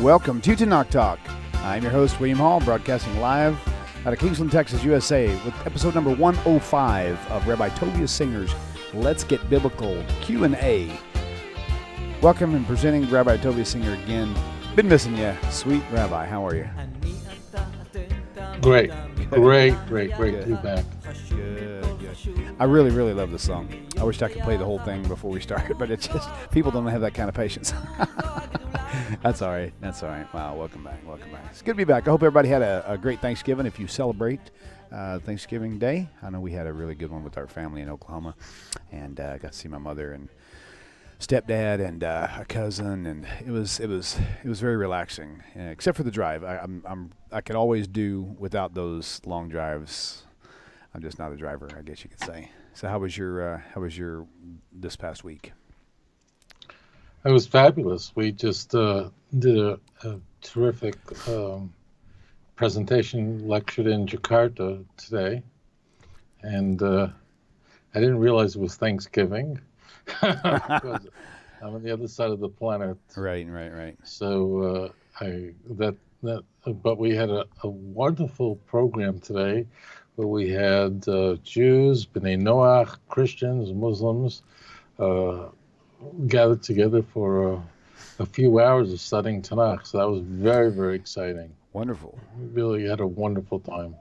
Welcome to TORAH Talk. I'm your host, William Hall, broadcasting live out of Kingsland, Texas, USA, with episode number 105 of Rabbi Tovia Singer's Let's Get Biblical Q&A. Welcome and presenting Rabbi Tovia Singer again. Been missing you, sweet Rabbi. How are you? Great to be back. Good. I really love this song. I wish I could play the whole thing before we started, but it's just, people don't have that kind of patience. That's all right. Wow, welcome back. It's good to be back. I hope everybody had a great Thanksgiving. If you celebrate Thanksgiving Day, I know we had a really good one with our family in Oklahoma, and I got to see my mother and stepdad and a cousin, and it was very relaxing, except for the drive. I could always do without those long drives. I'm just not a driver, I guess you could say. So how was your this past week? It was fabulous. We just did a terrific presentation, lectured in Jakarta today, and I didn't realize it was Thanksgiving because I'm on the other side of the planet. Right. So but we had a wonderful program today, where we had Jews, B'nai Noach, Christians, Muslims, gathered together for a few hours of studying Tanakh. So that was very, very exciting. Wonderful. We really had a wonderful time.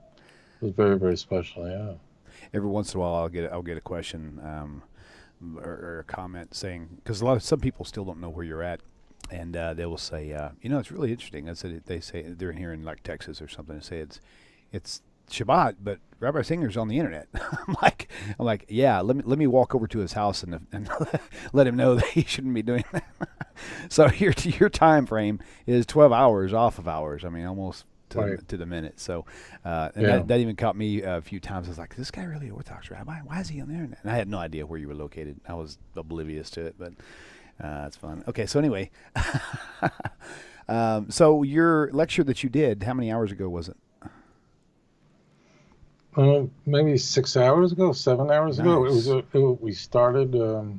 It was very, very special, yeah. Every once in a while I'll get a question or a comment saying, because some people still don't know where you're at, and they will say, it's really interesting. They say they're here in like Texas or something, and say it's Shabbat, but Rabbi Singer's on the internet. I'm like, yeah. Let me walk over to his house and let him know that he shouldn't be doing that. So your time frame is 12 hours off of ours. I mean, almost to the minute. So, that even caught me a few times. I was like, is this guy really Orthodox rabbi? Why is he on the internet? And I had no idea where you were located. I was oblivious to it, but it's fun. Okay, so anyway, so your lecture that you did, how many hours ago was it? Maybe 6 hours ago, 7 hours ago. We started about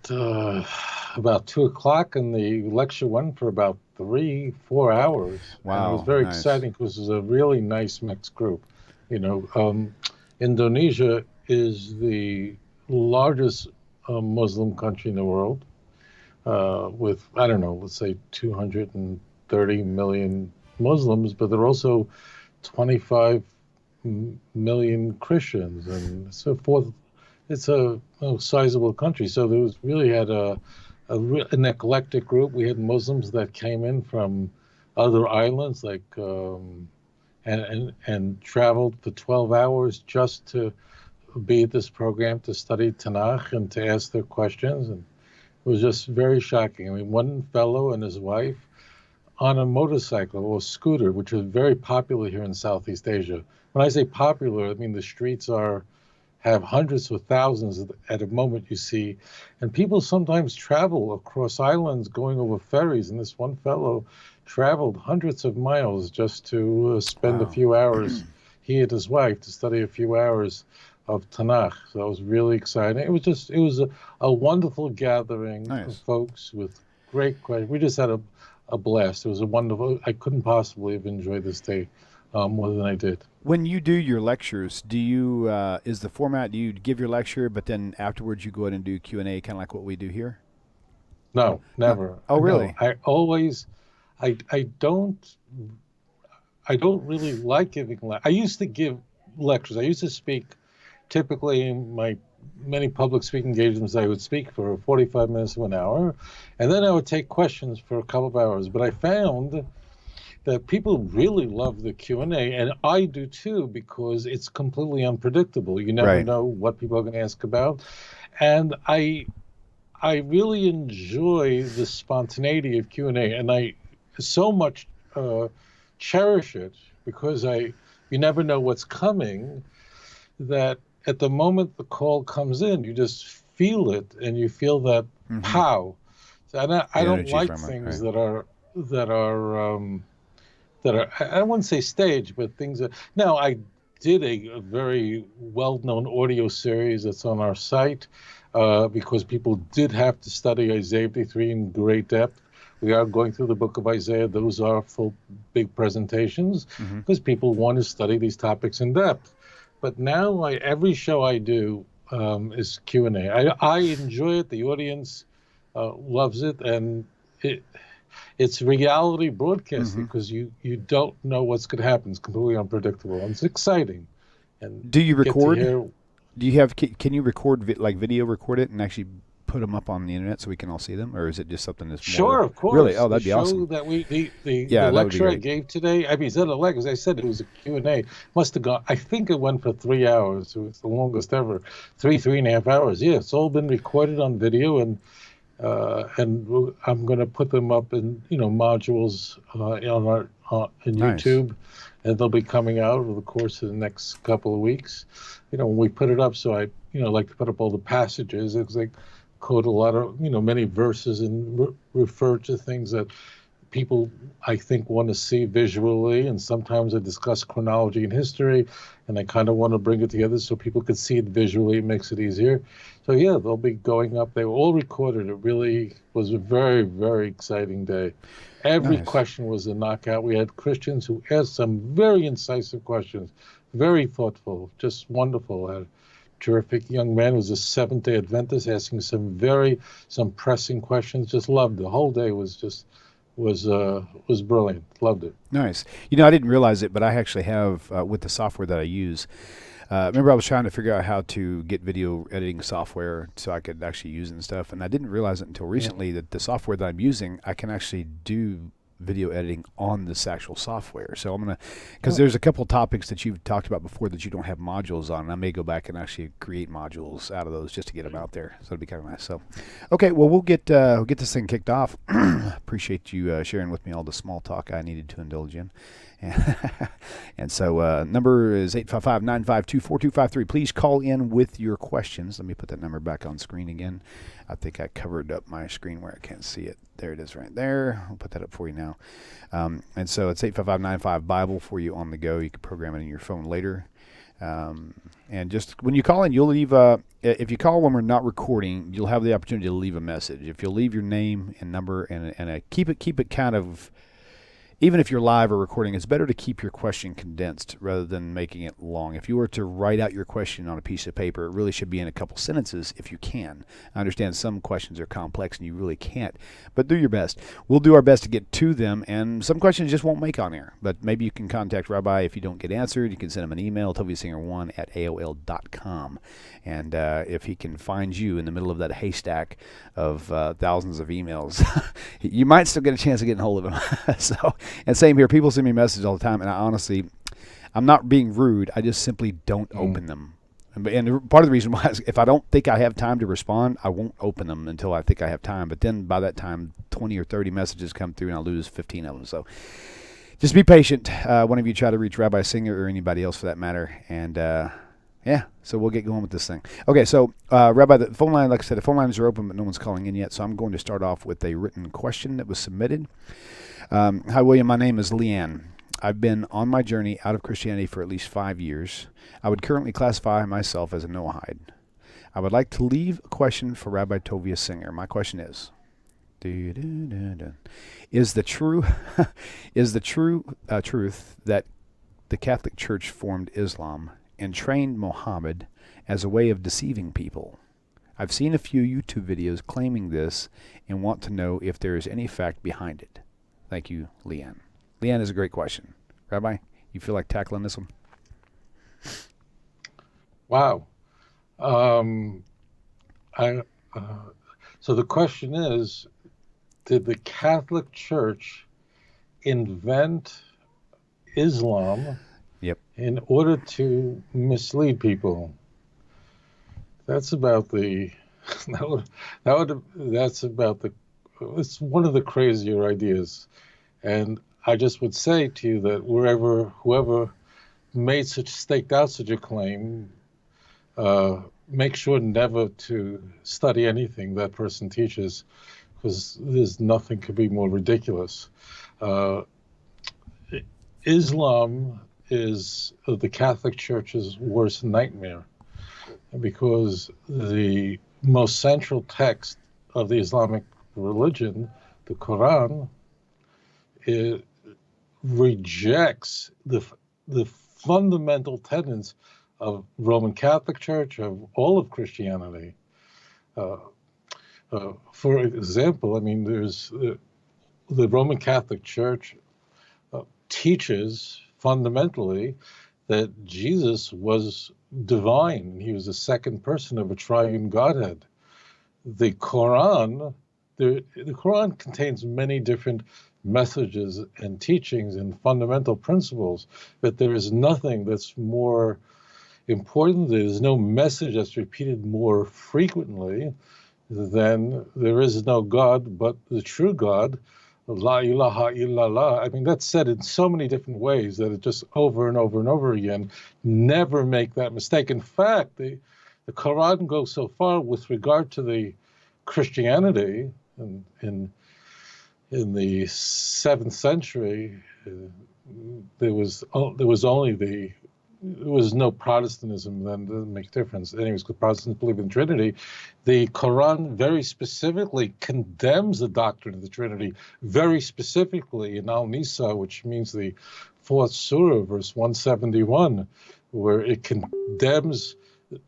2:00, and the lecture went for about 3-4 hours. Wow, and it was very exciting because it was a really nice mixed group. Indonesia is the largest Muslim country in the world, with, I don't know, let's say 230 million Muslims, but there are also 25 million Christians and so forth. It's a sizable country. So there was really had an eclectic group. We had Muslims that came in from other islands, like and traveled for 12 hours just to be at this program to study Tanakh and to ask their questions. And it was just very shocking. I mean, one fellow and his wife on a motorcycle or scooter, which is very popular here in Southeast Asia. When I say popular, I mean the streets have hundreds of thousands at a moment you see, and people sometimes travel across islands going over ferries, and this one fellow traveled hundreds of miles just to spend a few hours, he and his wife, to study a few hours of Tanakh. So that was really exciting. It was a wonderful gathering of folks with great questions. We just had a blast. It was a wonderful. I couldn't possibly have enjoyed this day more than I did. When you do your lectures, do you is the format? Do you give your lecture, but then afterwards you go ahead and do Q&A, kind of like what we do here? No, never. No. Oh, really? No, I don't really like giving. I used to give lectures. I used to speak. Typically, in my many public speaking engagements, I would speak for 45 minutes to an hour, and then I would take questions for a couple of hours. But I found that people really love the Q&A, and I do too, because it's completely unpredictable. You never know what people are going to ask about, and I really enjoy the spontaneity of Q&A, and I so much cherish it because you never know what's coming, that at the moment the call comes in, you just feel it, and you feel that pow. So I don't like things that are I wouldn't say staged, but things that. Now, I did a very well-known audio series that's on our site because people did have to study Isaiah 53 in great depth. We are going through the book of Isaiah. Those are full, big presentations because people want to study these topics in depth. But now every show I do is Q&A. I enjoy it. The audience loves it, and it's reality broadcasting because you don't know what's going to happen. It's completely unpredictable, and it's exciting. And Do you get to record? hear. Do you have? Can you record video record it and actually put them up on the internet so we can all see them, or is it just something that's Sure, more of course. really? Oh, The that'd be show awesome. that the Yeah, that would be lecture I great. gave today, I mean, it's not a lecture, as I said, it was a Q&A. Must have gone, I think it went for 3 hours. It was the longest ever. 3.5 hours. Yeah, it's all been recorded on video, and I'm going to put them up in modules on in Nice. YouTube, and they'll be coming out over the course of the next couple of weeks. When we put it up, so I like to put up all the passages. It's like quote a lot of many verses and refer to things that people I think want to see visually, and sometimes I discuss chronology and history, and I kind of want to bring it together so people can see it visually. It makes it easier. So yeah, they'll be going up. They were all recorded. It really was a very, very exciting day. Every Nice. question was a knockout. We had Christians who asked some very incisive questions, very thoughtful, just wonderful. A terrific young man who was a Seventh-day Adventist asking some pressing questions. Just loved it. The whole day was brilliant. Loved it. Nice. I didn't realize it, but I actually have with the software that I use. Remember, I was trying to figure out how to get video editing software so I could actually use it and stuff, and I didn't realize it until recently that the software that I'm using, I can actually do video editing on this actual software. So I'm gonna, because there's a couple topics that you've talked about before that you don't have modules on, and I may go back and actually create modules out of those just to get them out there. So it'd be kind of nice. So, okay, well we'll get this thing kicked off. Appreciate you sharing with me all the small talk I needed to indulge in. And so number is 855-952-4253. Please call in with your questions. Let me put that number back on screen again. I think I covered up my screen where I can't see it. There it is right there. I'll put that up for you now. And so it's 855-95-BIBLE for you on the go. You can program it in your phone later. And just when you call in, you'll leave if you call when we're not recording, you'll have the opportunity to leave a message. If you'll leave your name and number and keep it kind of, even if you're live or recording, it's better to keep your question condensed rather than making it long. If you were to write out your question on a piece of paper, it really should be in a couple sentences if you can. I understand some questions are complex and you really can't, but do your best. We'll do our best to get to them, and some questions just won't make on air. But maybe you can contact Rabbi if you don't get answered. You can send him an email, toviasinger1@aol.com. And if he can find you in the middle of that haystack of thousands of emails, you might still get a chance of getting hold of him. So, and same here. People send me messages all the time, and I'm not being rude. I just simply don't open them. And part of the reason why is if I don't think I have time to respond, I won't open them until I think I have time. But then by that time, 20 or 30 messages come through, and I lose 15 of them. So just be patient. One of you try to reach Rabbi Singer or anybody else for that matter. And yeah, so we'll get going with this thing. Okay, so Rabbi, the phone line, like I said, the phone lines are open, but no one's calling in yet. So I'm going to start off with a written question that was submitted. Hi, William. My name is Leanne. I've been on my journey out of Christianity for at least 5 years. I would currently classify myself as a Noahide. I would like to leave a question for Rabbi Tovia Singer. My question is, is the truth that the Catholic Church formed Islam and trained Muhammad as a way of deceiving people? I've seen a few YouTube videos claiming this and want to know if there is any fact behind it. Thank you, Leanne. Leanne is a great question. Rabbi, you feel like tackling this one? Wow. So the question is, did the Catholic Church invent Islam in order to mislead people? That's about the it's one of the crazier ideas. And I just would say to you that whoever staked out such a claim, make sure never to study anything that person teaches, because there's nothing could be more ridiculous. Islam is the Catholic Church's worst nightmare, because the most central text of the Islamic religion, the Quran, it rejects the fundamental tenets of Roman Catholic Church, of all of Christianity. For example, I mean, there's the Roman Catholic Church teaches fundamentally that Jesus was divine. He was the second person of a triune Godhead. The Quran, the Quran contains many different messages and teachings and fundamental principles, but there is nothing that's more important. There's no message that's repeated more frequently than there is no God but the true God. La ilaha illallah. I mean, that's said in so many different ways that it just over and over and over again. Never make that mistake. In fact, the Quran goes so far with regard to the Christianity in the 7th century. There was no Protestantism then. It doesn't make a difference. Anyways, because Protestants believe in the Trinity. The Quran very specifically condemns the doctrine of the Trinity, very specifically in Al-Nisa, which means the 4th surah, verse 171, where it condemns,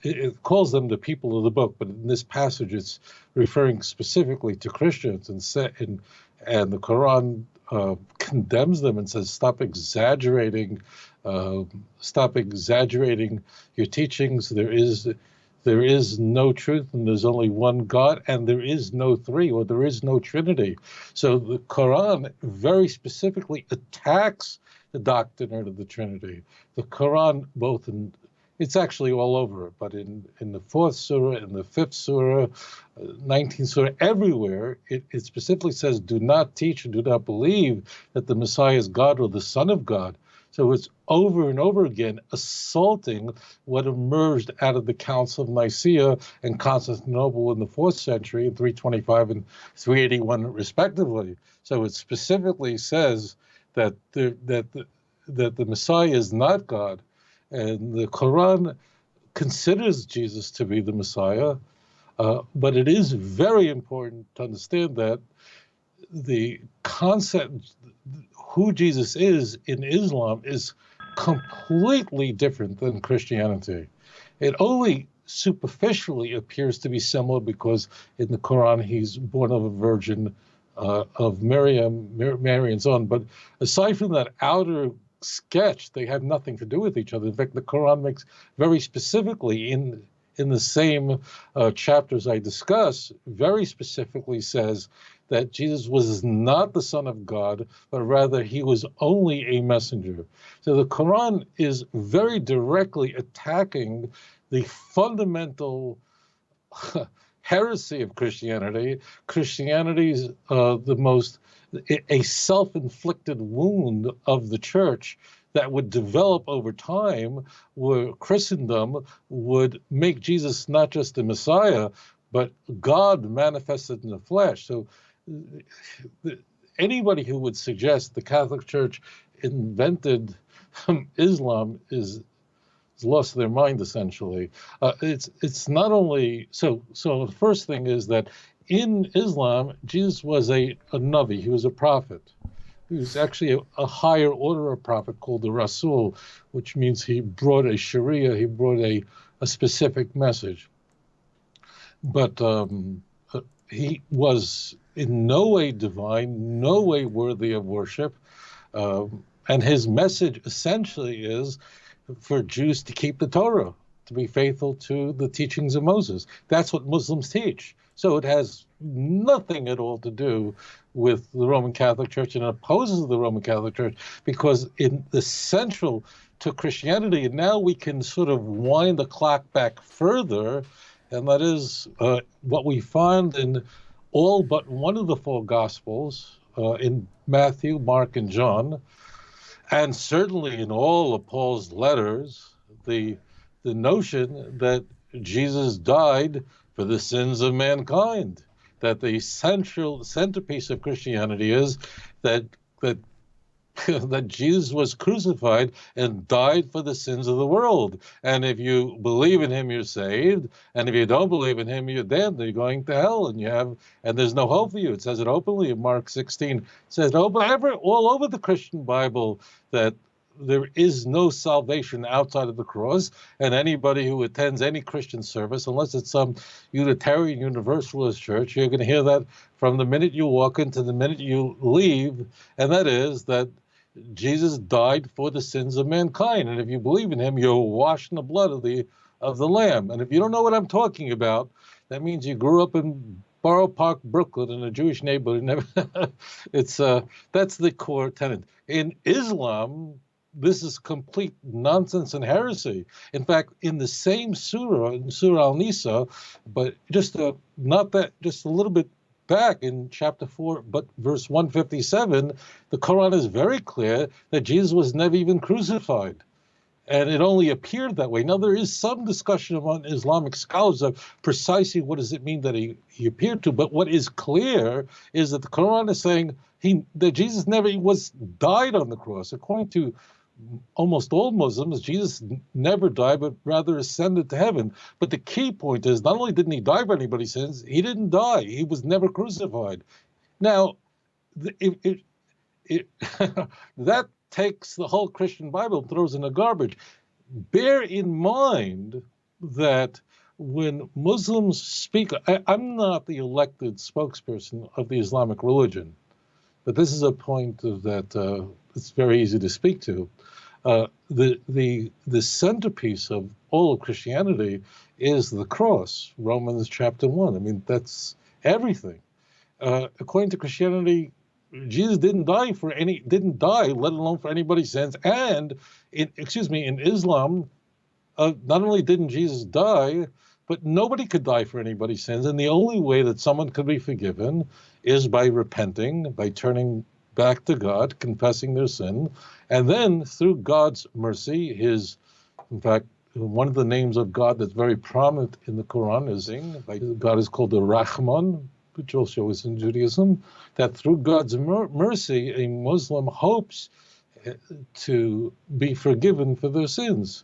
it calls them the people of the book, but in this passage it's referring specifically to Christians, and the Quran condemns them and says, stop exaggerating your teachings. There is no truth, and there's only one God, and there is no three, or there is no Trinity. So the Quran very specifically attacks the doctrine of the Trinity. The Quran, it's actually all over it, but in the 4th surah, in the 5th surah, 19th surah, everywhere, it specifically says, do not teach and do not believe that the Messiah is God or the Son of God. So it's over and over again assaulting what emerged out of the Council of Nicaea and Constantinople in the 4th century, 325 and 381 respectively. So it specifically says that the Messiah is not God. And the Quran considers Jesus to be the Messiah, but it is very important to understand that the concept, who Jesus is in Islam, is completely different than Christianity. It only superficially appears to be similar because in the Quran he's born of a virgin, of Mary and so on. But aside from that outer sketch, they have nothing to do with each other. In fact, the Quran makes very specifically in the same chapters I discuss, very specifically says that Jesus was not the Son of God, but rather he was only a messenger. So the Quran is very directly attacking the fundamental heresy of Christianity. Christianity's a self-inflicted wound of the church that would develop over time, where Christendom would make Jesus not just the Messiah, but God manifested in the flesh. So anybody who would suggest the Catholic Church invented Islam is lost their mind, essentially. It's not only so the first thing is that in Islam, Jesus was a Navi. He was a prophet. He was actually a higher order of prophet called the Rasul, which means he brought a Sharia, he brought a specific message. But he was in no way divine, no way worthy of worship. And his message essentially is for Jews to keep the Torah, to be faithful to the teachings of Moses. That's what Muslims teach. So it has nothing at all to do with the Roman Catholic Church, and opposes the Roman Catholic Church, because in the central to Christianity, and now we can sort of wind the clock back further, and that is what we find in all but one of the four Gospels, in Matthew, Mark, and John, and certainly in all of Paul's letters, the notion that Jesus died for the sins of mankind, that the centerpiece of Christianity is that that Jesus was crucified and died for the sins of the world. And if you believe in him, you're saved. And if you don't believe in him, you're damned. You're going to hell, and there's no hope for you. It says it openly in Mark 16. It says all over the Christian Bible that there is no salvation outside of the cross, and anybody who attends any Christian service, unless it's some Unitarian Universalist church, you're going to hear that from the minute you walk in to the minute you leave, and that is that Jesus died for the sins of mankind, and if you believe in him, you're washed in the blood of the Lamb. And if you don't know what I'm talking about, that means you grew up in Borough Park, Brooklyn, in a Jewish neighborhood. It's that's the core tenet. In Islam, this is complete nonsense and heresy. In fact, in the same surah, in Surah Al-Nisa, but just a little bit back in chapter 4, but verse 157, the Quran is very clear that Jesus was never even crucified. And it only appeared that way. Now, there is some discussion among Islamic scholars of precisely what does it mean that he appeared to. But what is clear is that the Quran is saying that Jesus never died on the cross. According to almost all Muslims, Jesus never died, but rather ascended to heaven. But the key point is not only didn't he die for anybody's sins, he didn't die. He was never crucified. Now, that takes the whole Christian Bible and throws in the garbage. Bear in mind that when Muslims speak, I'm not the elected spokesperson of the Islamic religion, but this is a point that it's very easy to speak to. The centerpiece of all of Christianity is the cross, Romans chapter 1. I mean, that's everything. According to Christianity, Jesus didn't die, let alone for anybody's sins. And in Islam, not only didn't Jesus die, but nobody could die for anybody's sins. And the only way that someone could be forgiven is by repenting, by turning back to God, confessing their sin. And then through God's mercy, in fact, one of the names of God that's very prominent in the Quran is God is called the Rahman, which also is in Judaism, that through God's mercy, a Muslim hopes to be forgiven for their sins.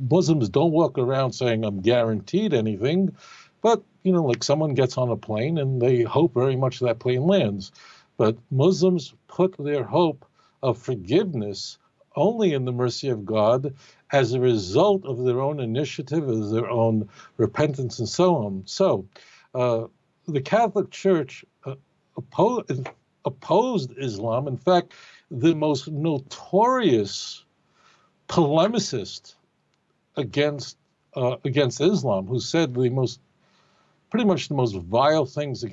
Muslims don't walk around saying, I'm guaranteed anything, but, like someone gets on a plane and they hope very much that plane lands. But Muslims put their hope of forgiveness only in the mercy of God as a result of their own initiative, as their own repentance, and so on. So the Catholic Church opposed Islam. In fact, the most notorious polemicist against Islam, who said pretty much the most vile things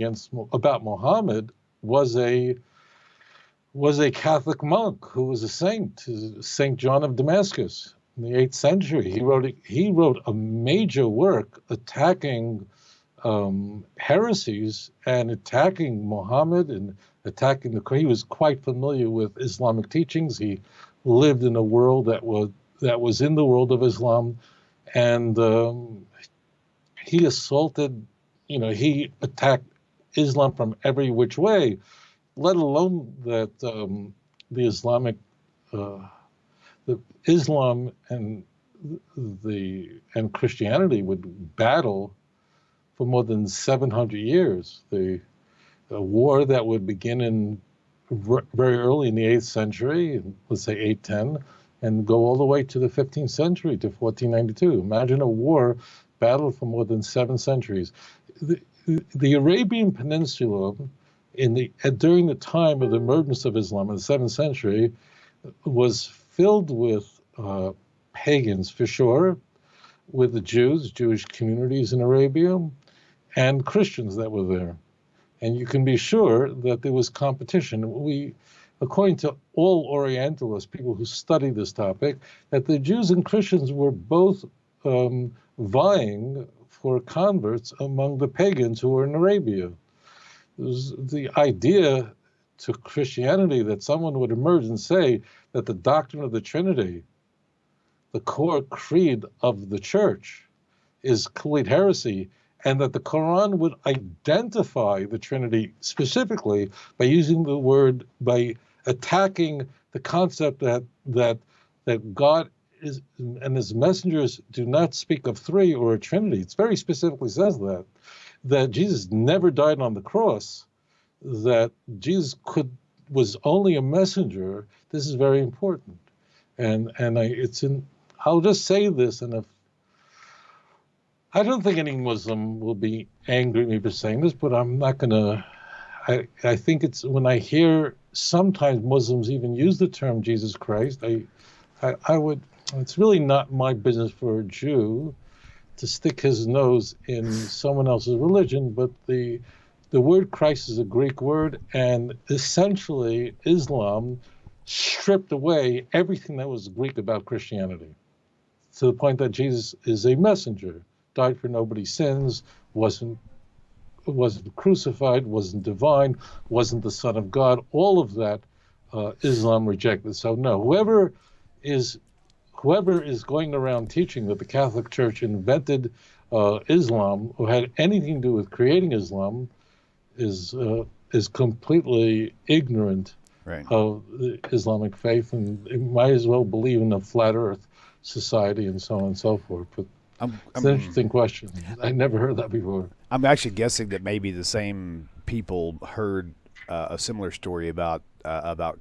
about Muhammad, was a Catholic monk who was a saint, Saint John of Damascus in the 8th century. He wrote a major work attacking heresies and attacking Muhammad and attacking he was quite familiar with Islamic teachings. He lived in a world that was in the world of Islam, and he assaulted, he attacked Islam from every which way, let alone that the Islam and Christianity would battle for more than 700 years. A war that would begin very early in the 8th century, let's say 810, and go all the way to the 15th century, to 1492. Imagine a war battled for more than 7 centuries. The Arabian Peninsula, during the time of the emergence of Islam in the 7th century, was filled with pagans, for sure, with the Jewish communities in Arabia, and Christians that were there. And you can be sure that there was competition. According to all Orientalists, people who study this topic, that the Jews and Christians were both vying for converts among the pagans who were in Arabia. It was the idea to Christianity that someone would emerge and say that the doctrine of the Trinity, the core creed of the church, is complete heresy, and that the Quran would identify the Trinity specifically by using the word, by attacking the concept that God is and his messengers do not speak of three or a trinity. It very specifically says that Jesus never died on the cross, that Jesus was only a messenger. This is very important, and I'll just say this, and if I don't think any Muslim will be angry at me for saying this, but I'm not gonna. I think it's when I hear sometimes Muslims even use the term Jesus Christ, I would. It's really not my business for a Jew to stick his nose in someone else's religion, but the word Christ is a Greek word, and essentially Islam stripped away everything that was Greek about Christianity, to the point that Jesus is a messenger, died for nobody's sins, wasn't crucified, wasn't divine, wasn't the Son of God. All of that Islam rejected. So no, whoever is going around teaching that the Catholic Church invented Islam or had anything to do with creating Islam is completely ignorant of the Islamic faith, and it might as well believe in a flat Earth society and so on and so forth. But it's an interesting question. I never heard that before. I'm actually guessing that maybe the same people heard a similar story about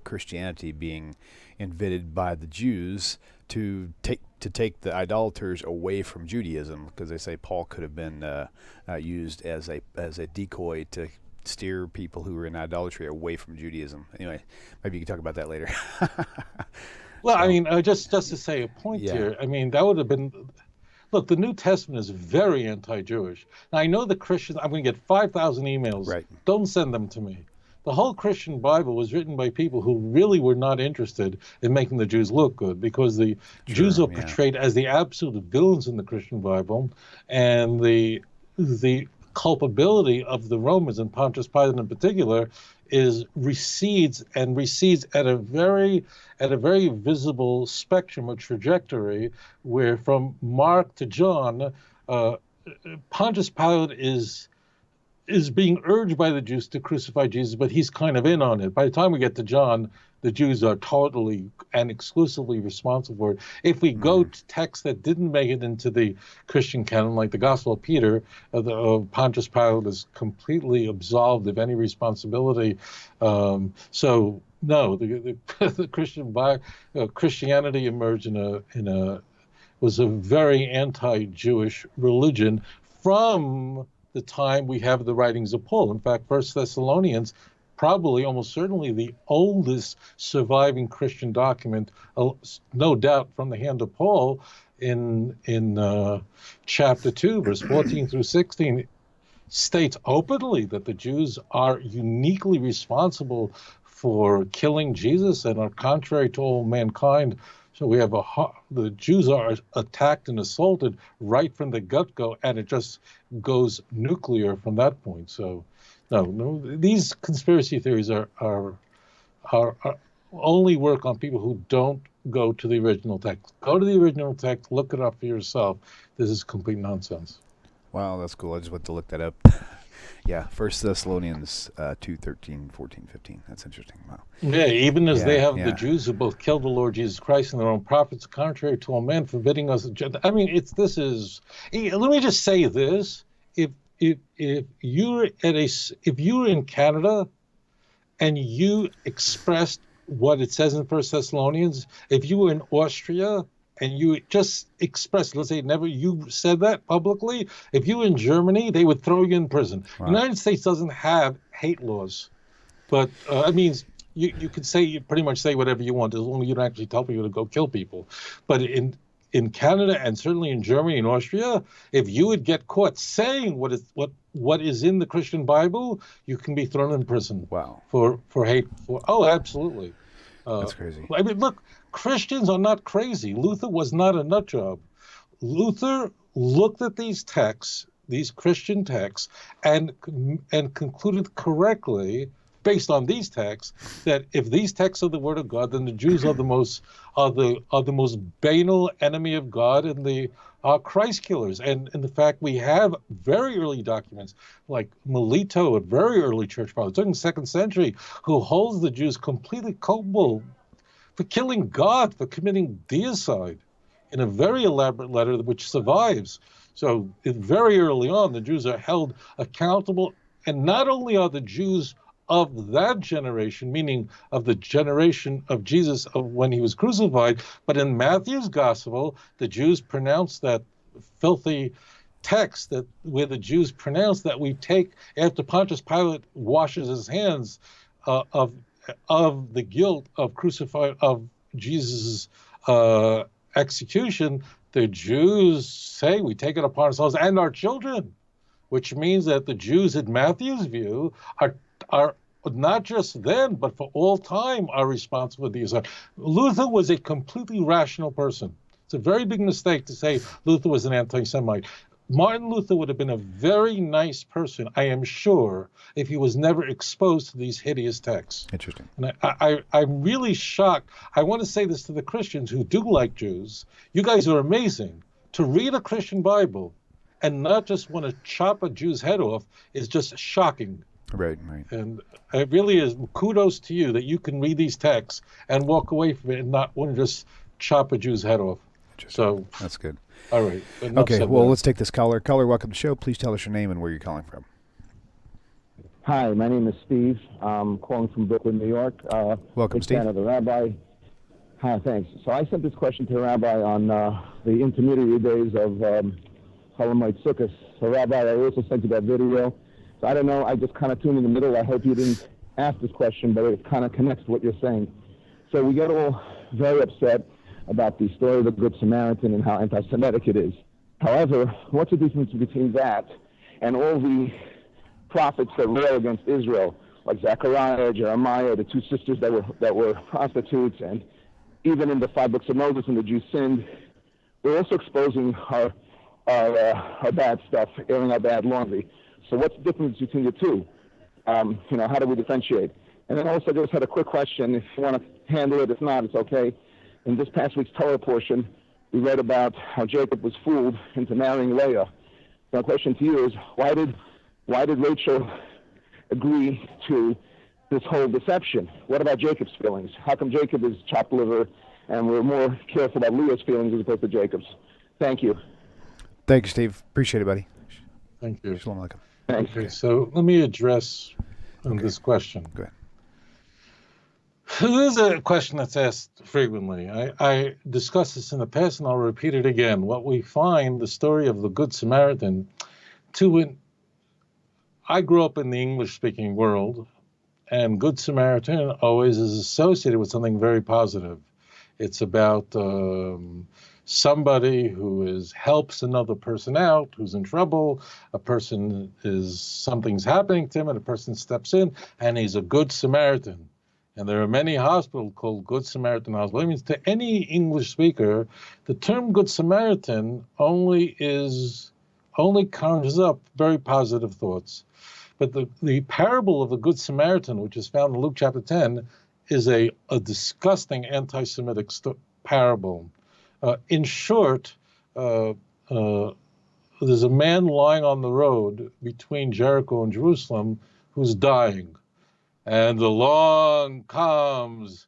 Christianity being invented by the Jews to take the idolaters away from Judaism, because they say Paul could have been used as a decoy to steer people who were in idolatry away from Judaism. Anyway, maybe you can talk about that later. Well, I mean, just to say a point here, I mean, that would have been. Look, the New Testament is very anti-Jewish. Now, I know the Christians, I'm going to get 5,000 emails. Right. Don't send them to me. The whole Christian Bible was written by people who really were not interested in making the Jews look good, because the Jews are portrayed as the absolute villains in the Christian Bible, and the culpability of the Romans, and Pontius Pilate in particular, recedes at a very visible spectrum or trajectory, where from Mark to John, Pontius Pilate is being urged by the Jews to crucify Jesus, but he's kind of in on it. By the time we get to John, the Jews are totally and exclusively responsible for it. If we go to texts that didn't make it into the Christian canon, like the Gospel of Peter, Pontius Pilate is completely absolved of any responsibility. So no, the Christianity emerged was a very anti-Jewish religion from the time we have the writings of Paul. In fact, 1 Thessalonians, probably almost certainly the oldest surviving Christian document, no doubt from the hand of Paul, in chapter 2, verse 14 through 16, states openly that the Jews are uniquely responsible for killing Jesus and are contrary to all mankind. So we have the Jews are attacked and assaulted right from the get-go, and it just goes nuclear from that point. So, no, these conspiracy theories are only work on people who don't go to the original text. Go to the original text, look it up for yourself. This is complete nonsense. Wow, that's cool. I just went to look that up. Yeah, 1 Thessalonians 2:13, 14, 15. That's interesting. Wow. Yeah, even as they have the Jews who both killed the Lord Jesus Christ and their own prophets, contrary to all men, forbidding us. I mean, let me just say this: if you're in Canada and you expressed what it says in 1 Thessalonians, if you were in Austria and you just expressed, let's say you said that publicly, if you were in Germany, they would throw you in prison. Wow. The United States doesn't have hate laws, but I mean, you could pretty much say whatever you want, as long as you don't actually tell people to go kill people. But in Canada, and certainly in Germany and Austria, if you would get caught saying what is in the Christian Bible, you can be thrown in prison. Wow. For hate. Absolutely. That's crazy. I mean, look, Christians are not crazy. Luther was not a nut job. Luther looked at these texts, these Christian texts, and concluded correctly, based on these texts, that if these texts are the word of God, then the Jews are the most banal enemy of God and the Christ killers. And in the fact we have very early documents like Melito, a very early church father, in the 2nd century, who holds the Jews completely culpable for killing God, for committing deicide, in a very elaborate letter which survives. So very early on, the Jews are held accountable. And not only are the Jews of that generation, meaning of the generation of Jesus of when he was crucified, but in Matthew's gospel, the Jews pronounce that filthy text that where the Jews pronounce that we take, after Pontius Pilate washes his hands of the guilt of Jesus' execution, the Jews say we take it upon ourselves and our children, which means that the Jews in Matthew's view are not just then, but for all time are responsible for these. Luther was a completely rational person. It's a very big mistake to say Luther was an anti-Semite. Martin Luther would have been a very nice person, I am sure, if he was never exposed to these hideous texts. Interesting. And I'm really shocked. I want to say this to the Christians who do like Jews. You guys are amazing. To read a Christian Bible and not just want to chop a Jew's head off is just shocking. Right. And it really is kudos to you that you can read these texts and walk away from it and not want to just chop a Jew's head off. So that's good. All right. Okay, well, let's take this caller. Caller, welcome to the show. Please tell us your name and where you're calling from. Hi, my name is Steve. I'm calling from Brooklyn, New York. Welcome, Steve. Fan of the Rabbi. Hi, thanks. So I sent this question to the Rabbi on the intermediary days of Halamite Sukkot. So Rabbi, I also sent you that video. So I don't know, I just kind of tuned in the middle. I hope you didn't ask this question, but it kind of connects to what you're saying. So we get all very upset about the story of the Good Samaritan and how anti-Semitic it is. However, what's the difference between that and all the prophets that rail against Israel, like Zechariah, Jeremiah, the 2 sisters that were prostitutes, and even in the 5 books of Moses when the Jews sinned, we're also exposing our bad stuff, airing our bad laundry. So what's the difference between the two? How do we differentiate? And then also, I just had a quick question. If you want to handle it, if not, it's okay. In this past week's Torah portion, we read about how Jacob was fooled into marrying Leah. My question to you is, why did Rachel agree to this whole deception? What about Jacob's feelings? How come Jacob is chopped liver and we're more careful about Leah's feelings as opposed to Jacob's? Thank you. Thank you, Steve. Appreciate it, buddy. Thank you. Shalom Aleichem. Thanks. Okay, so let me address this question. Go ahead. This is a question that's asked frequently. I discussed this in the past, and I'll repeat it again. What we find, the story of the Good Samaritan, I grew up in the English-speaking world, and Good Samaritan always is associated with something very positive. It's about somebody who helps another person out, who's in trouble. Something's happening to him, and a person steps in, and he's a Good Samaritan. And there are many hospitals called Good Samaritan Hospital. It means to any English speaker, the term Good Samaritan only conjures up very positive thoughts. But the parable of the Good Samaritan, which is found in Luke chapter 10, is a disgusting anti-Semitic parable. In short, there's a man lying on the road between Jericho and Jerusalem who's dying. And along comes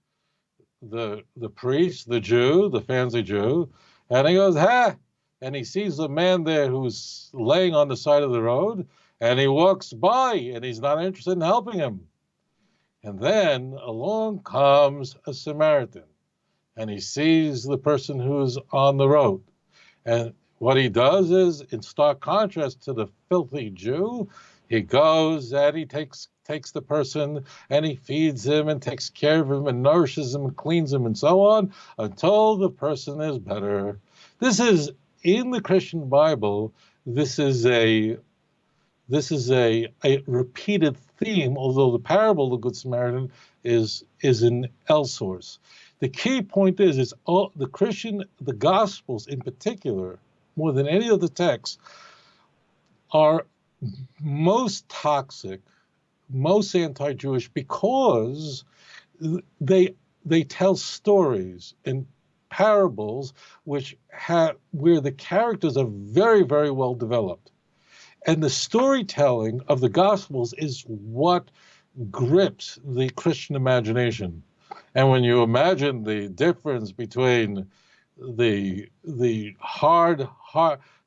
the priest, the Jew, the fancy Jew, and he goes, ha! And he sees the man there who's laying on the side of the road, and he walks by, and he's not interested in helping him. And then along comes a Samaritan, and he sees the person who's on the road. And what he does is, in stark contrast to the filthy Jew, he goes and he takes the person and he feeds him and takes care of him and nourishes him and cleans him and so on until the person is better. This is in the Christian Bible. This is a repeated theme, although the parable of the Good Samaritan is in elsewhere. The key point is all the Gospels in particular, more than any other text, are most toxic most anti-Jewish because they tell stories and parables where the characters are very, very well developed. And the storytelling of the Gospels is what grips the Christian imagination. And when you imagine the difference between the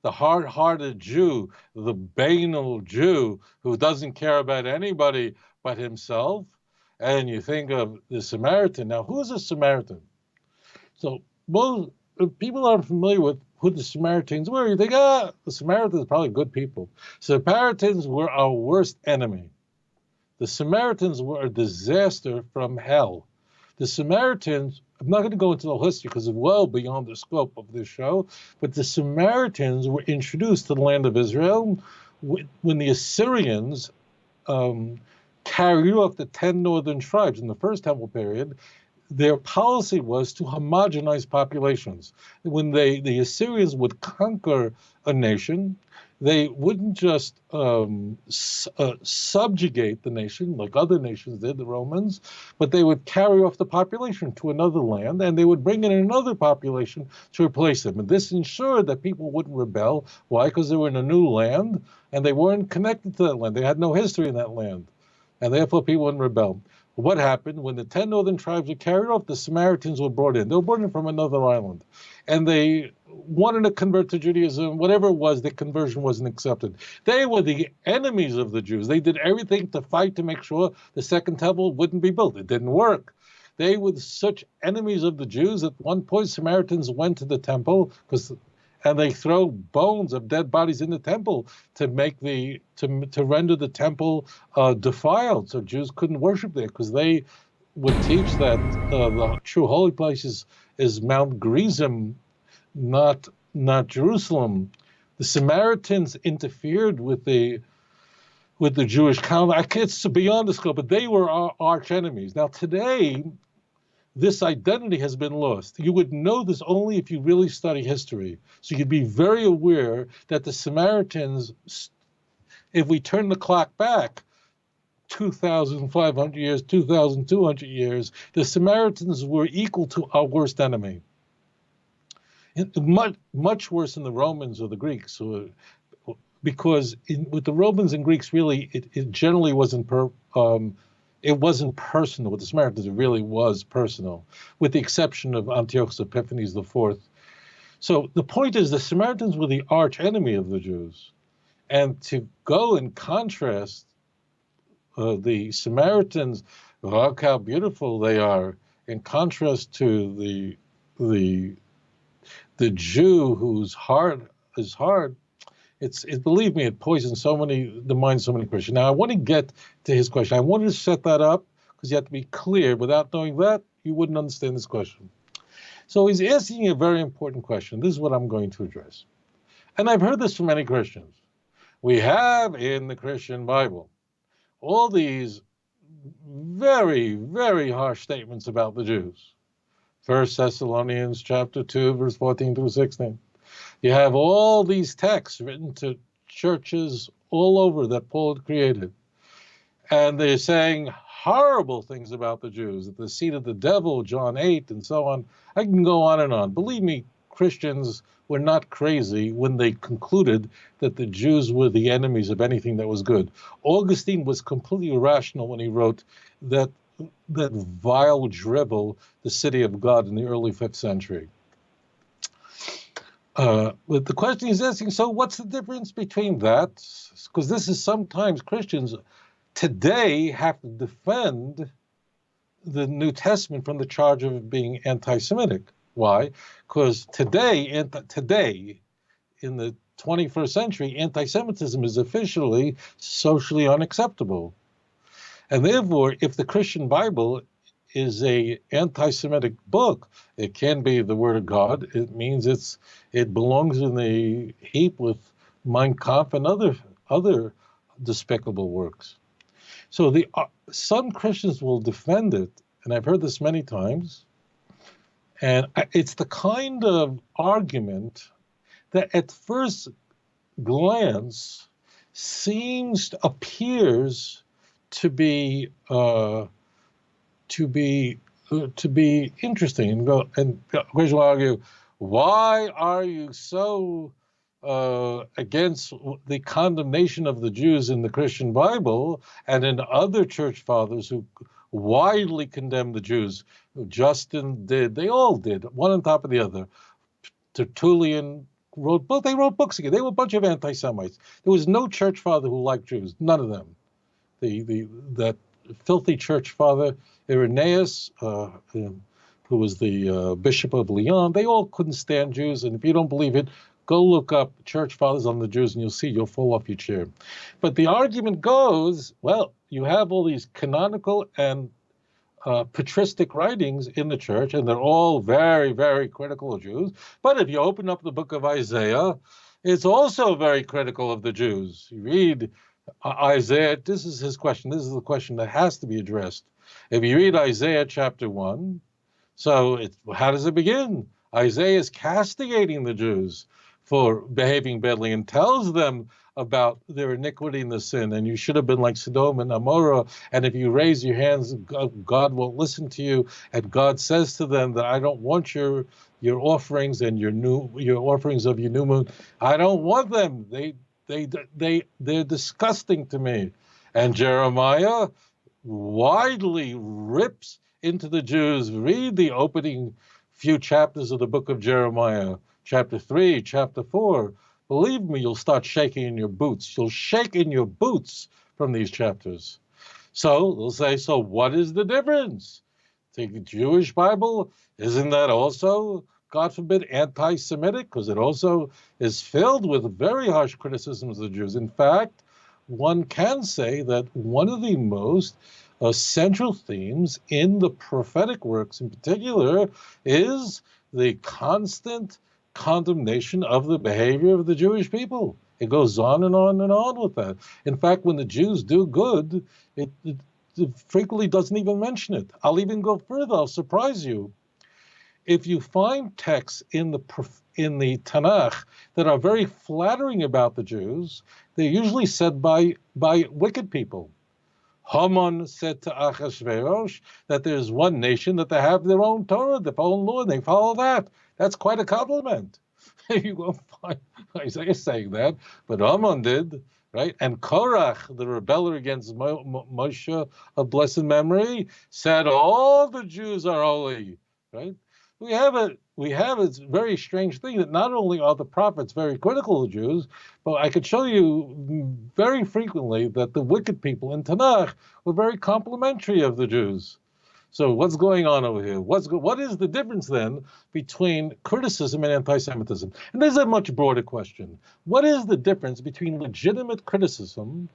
hard-hearted Jew, the banal Jew who doesn't care about anybody but himself, and you think of the Samaritan. Now, who's a Samaritan? So most people aren't familiar with who the Samaritans were. You think, the Samaritans are probably good people. Samaritans were our worst enemy. The Samaritans were a disaster from hell. The Samaritans, I'm not going to go into the history because it's well beyond the scope of this show, but the Samaritans were introduced to the land of Israel when the Assyrians carried off the 10 northern tribes in the first temple period. Their policy was to homogenize populations. When the Assyrians would conquer a nation, they wouldn't just subjugate the nation like other nations did, the Romans, but they would carry off the population to another land, and they would bring in another population to replace them. And this ensured that people wouldn't rebel. Why? Because they were in a new land, and they weren't connected to that land. They had no history in that land, and therefore people wouldn't rebel. What happened when the 10 northern tribes were carried off? The Samaritans were brought in. They were brought in from another island, and they wanted to convert to Judaism. Whatever it was, the conversion wasn't accepted. They were the enemies of the Jews. They did everything to fight to make sure the second temple wouldn't be built. It didn't work. They were such enemies of the Jews. At one point, Samaritans went to the temple and they throw bones of dead bodies in the temple to make to render the temple defiled, so Jews couldn't worship there, because they would teach that the true holy place is Mount Gerizim, not Jerusalem. The Samaritans interfered with the Jewish colony. It's beyond the scope, but they were our arch enemies. Now today, this identity has been lost. You would know this only if you really study history. So you'd be very aware that the Samaritans, if we turn the clock back 2,500 years, 2,200 years, the Samaritans were equal to our worst enemy. Much worse than the Romans or the Greeks, because with the Romans and Greeks, really, it generally wasn't it wasn't personal. With the Samaritans, it really was personal, with the exception of Antiochus Epiphanes IV. So the point is, the Samaritans were the arch enemy of the Jews. And to go and contrast the Samaritans, look how beautiful they are, in contrast to the Jew whose heart is hard, believe me, it poisons the mind of so many Christians. Now, I want to get to his question. I wanted to set that up because you have to be clear. Without knowing that, you wouldn't understand this question. So he's asking a very important question. This is what I'm going to address. And I've heard this from many Christians. We have in the Christian Bible all these very, very harsh statements about the Jews. 1 Thessalonians chapter 2, verse 14 through 16. You have all these texts written to churches all over that Paul had created. And they're saying horrible things about the Jews, at the seat of the devil, John 8, and so on. I can go on and on. Believe me, Christians were not crazy when they concluded that the Jews were the enemies of anything that was good. Augustine was completely irrational when he wrote that vile drivel, the city of God, in the early 5th century. But the question he's asking, so what's the difference between that? Because this is sometimes Christians today have to defend the New Testament from the charge of being anti-Semitic. Why? Because today, in the 21st century, anti-Semitism is officially socially unacceptable. And therefore, if the Christian Bible is a anti-Semitic book, it can be the Word of God. It means it belongs in the heap with Mein Kampf and other despicable works. So some Christians will defend it, and I've heard this many times, and it's the kind of argument that at first glance appears to be interesting, and go and will argue, why are you so against the condemnation of the Jews in the Christian Bible and in other church fathers who widely condemn the Jews? Justin did, they all did, one on top of the other. Tertullian wrote books. They wrote books again. They were a bunch of anti-Semites. There was no church father who liked Jews. None of them. That filthy church father Irenaeus, who was the bishop of Lyon, they all couldn't stand Jews. And if you don't believe it, go look up church fathers on the Jews, and you'll see you'll fall off your chair. But the argument goes, well, you have all these canonical and patristic writings in the church, and they're all very, very critical of Jews. But if you open up the book of Isaiah, it's also very critical of the Jews. You read Isaiah, this is his question. This is the question that has to be addressed. If you read Isaiah chapter 1, how does it begin? Isaiah is castigating the Jews for behaving badly and tells them about their iniquity and the sin, and you should have been like Sodom and Amorah, and if you raise your hands, God won't listen to you, and God says to them that I don't want your offerings and your offerings of your new moon. I don't want them. They're disgusting to me. And Jeremiah widely rips into the Jews. Read the opening few chapters of the book of Jeremiah, chapter 3, chapter 4. Believe me, you'll start shaking in your boots. You'll shake in your boots from these chapters. So they'll say, so what is the difference? The Jewish Bible, isn't that also, God forbid, anti-Semitic? Because it also is filled with very harsh criticisms of the Jews. In fact, one can say that one of the most central themes in the prophetic works in particular is the constant condemnation of the behavior of the Jewish people. It goes on and on and on with that. In fact, when the Jews do good, it frequently doesn't even mention it. I'll even go further. I'll surprise you. If you find texts in the Tanakh that are very flattering about the Jews, they're usually said by wicked people. Haman said to Achashverosh that there's one nation that they have their own Torah, their own law, and they follow that. That's quite a compliment. You won't find Isaiah saying that, but Haman did, right? And Korach, the rebeller against Moshe of blessed memory, said all the Jews are holy, right? We have a very strange thing that not only are the prophets very critical of Jews, but I could show you very frequently that the wicked people in Tanakh were very complimentary of the Jews. So what's going on over here? What is the difference then between criticism and anti-Semitism? And there's a much broader question. What is the difference between legitimate criticism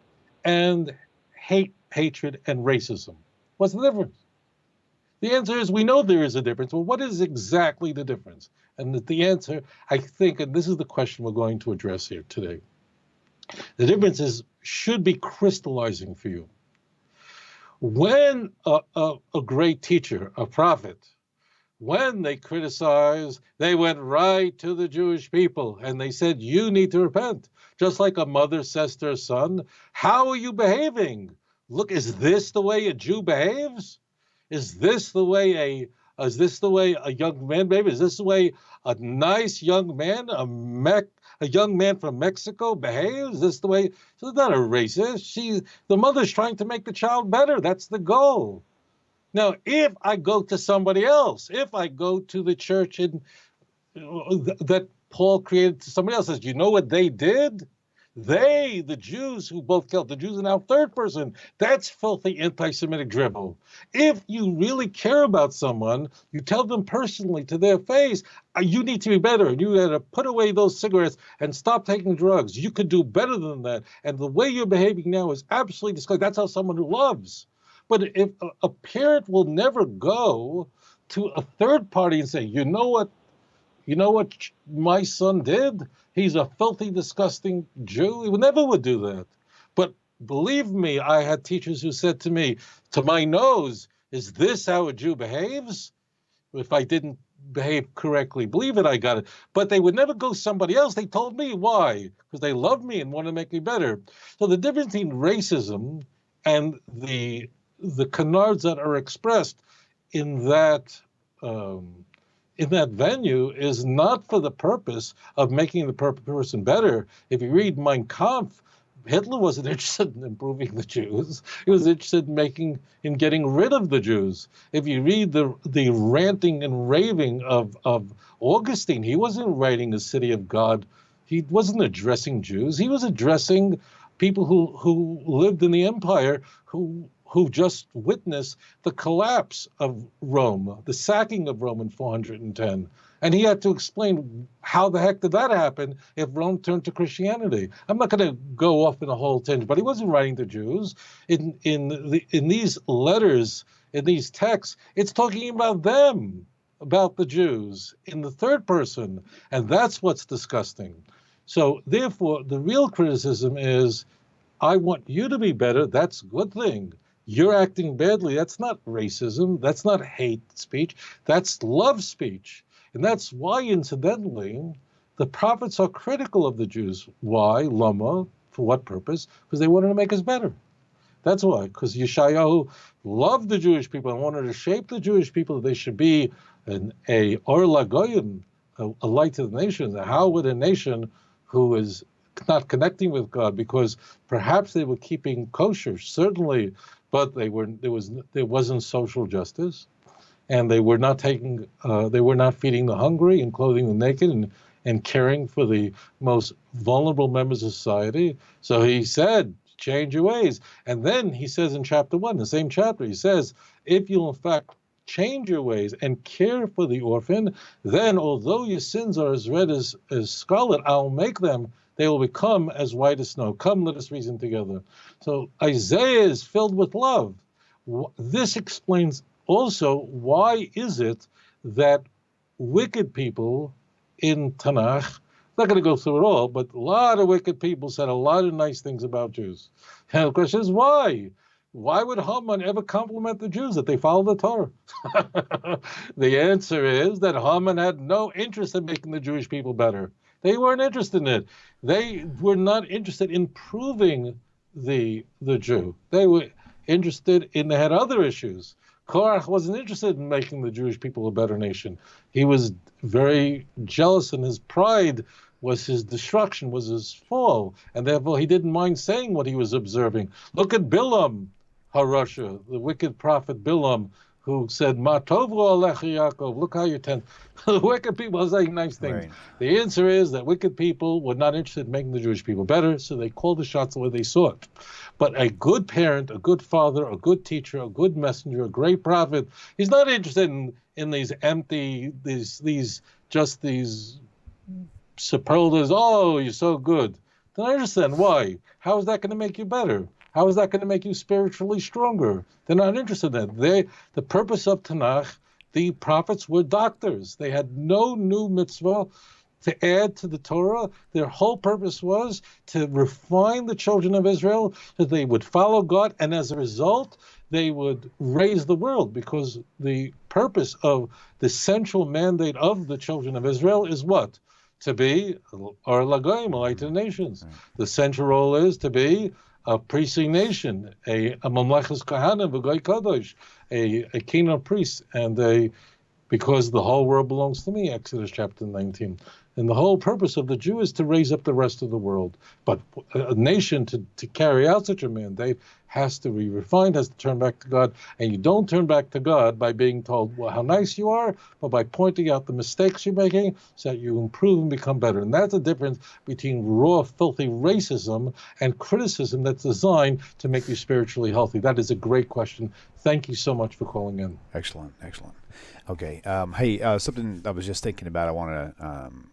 and hate, hatred, and racism? What's the difference? The answer is we know there is a difference. Well, what is exactly the difference? And the answer, I think, and this is the question we're going to address here today, the difference should be crystallizing for you. When a great teacher, a prophet, when they criticized, they went right to the Jewish people and they said, you need to repent. Just like a mother says to her son, how are you behaving? Look, is this the way a Jew behaves? Is this the way a young man behaves? Is this the way a nice young man, a young man from Mexico behaves? Is this the way? So it's not a racist. The mother's trying to make the child better. That's the goal. Now, if I go to somebody else, if I go to the church that Paul created to somebody else, says, you know what they did? They, the Jews who both killed, the Jews are now third person. That's filthy anti-Semitic dribble. If you really care about someone, you tell them personally to their face, you need to be better. You got to put away those cigarettes and stop taking drugs. You could do better than that. And the way you're behaving now is absolutely disgusting. That's how someone who loves. But if a parent will never go to a third party and say, you know what my son did? He's a filthy, disgusting Jew. He never would do that. But believe me, I had teachers who said to me, to my nose, is this how a Jew behaves? If I didn't behave correctly, believe it, I got it. But they would never go somebody else. They told me why, because they love me and want to make me better. So the difference between racism and the canards that are expressed in that venue is not for the purpose of making the person better. If you read Mein Kampf, Hitler wasn't interested in improving the Jews. He was interested in getting rid of the Jews. If you read the ranting and raving of Augustine, he wasn't writing a city of God. He wasn't addressing Jews. He was addressing people who lived in the empire who just witnessed the collapse of Rome, the sacking of Rome in 410. And he had to explain how the heck did that happen if Rome turned to Christianity. I'm not going to go off in a whole tangent, but he wasn't writing to Jews. In these letters, in these texts, it's talking about them, about the Jews, in the third person. And that's what's disgusting. So therefore, the real criticism is, I want you to be better. That's a good thing. You're acting badly. That's not racism. That's not hate speech. That's love speech. And that's why, incidentally, the prophets are critical of the Jews. Why? Lama. For what purpose? Because they wanted to make us better. That's why. Because Yeshayahu loved the Jewish people and wanted to shape the Jewish people that they should be a Or Lagoyim, a light to the nations. How would a nation who is not connecting with God, because perhaps they were keeping kosher, certainly, but there wasn't social justice, and they were not feeding the hungry and clothing the naked and caring for the most vulnerable members of society. So he said, change your ways. And then he says in chapter 1, the same chapter, he says, if you'll in fact change your ways and care for the orphan, then although your sins are as red as scarlet, I'll make them, they will become as white as snow. Come, let us reason together. So Isaiah is filled with love. This explains also why is it that wicked people in Tanakh, I'm not going to go through it all, but a lot of wicked people said a lot of nice things about Jews. And the question is why? Why would Haman ever compliment the Jews that they follow the Torah? The answer is that Haman had no interest in making the Jewish people better. They weren't interested in it. They were not interested in proving the Jew. They were interested in, they had other issues. Korach wasn't interested in making the Jewish people a better nation. He was very jealous, and his pride was his destruction, was his fall, and therefore he didn't mind saying what he was observing. Look at Bilam HaRasha, the wicked prophet Bilam, who said, Ma tovu alecha Yaakov, look how you tend. The wicked people are saying nice things. Right. The answer is that wicked people were not interested in making the Jewish people better, so they called the shots the way they saw it. But a good parent, a good father, a good teacher, a good messenger, a great prophet, he's not interested in these empty, these superlatives, oh, you're so good. Then I understand why. How is that going to make you better? How is that going to make you spiritually stronger? They're not interested in that. The purpose of Tanakh, the prophets were doctors. They had no new mitzvah to add to the Torah. Their whole purpose was to refine the children of Israel, that they would follow God, and as a result, they would raise the world, because the purpose of the central mandate of the children of Israel is what? To be Or Lagoyim, a light to the nations. The central role is to be a priestly nation, a Mamlechus Kohanim, a Goy Kadosh, a king of priests, and because the whole world belongs to me, Exodus chapter 19. And the whole purpose of the Jew is to raise up the rest of the world. But a nation to carry out such a mandate has to be refined, has to turn back to God. And you don't turn back to God by being told, well, how nice you are, but by pointing out the mistakes you're making so that you improve and become better. And that's the difference between raw, filthy racism and criticism that's designed to make you spiritually healthy. That is a great question. Thank you so much for calling in. Excellent, excellent. Okay. Hey, something I was just thinking about, I want to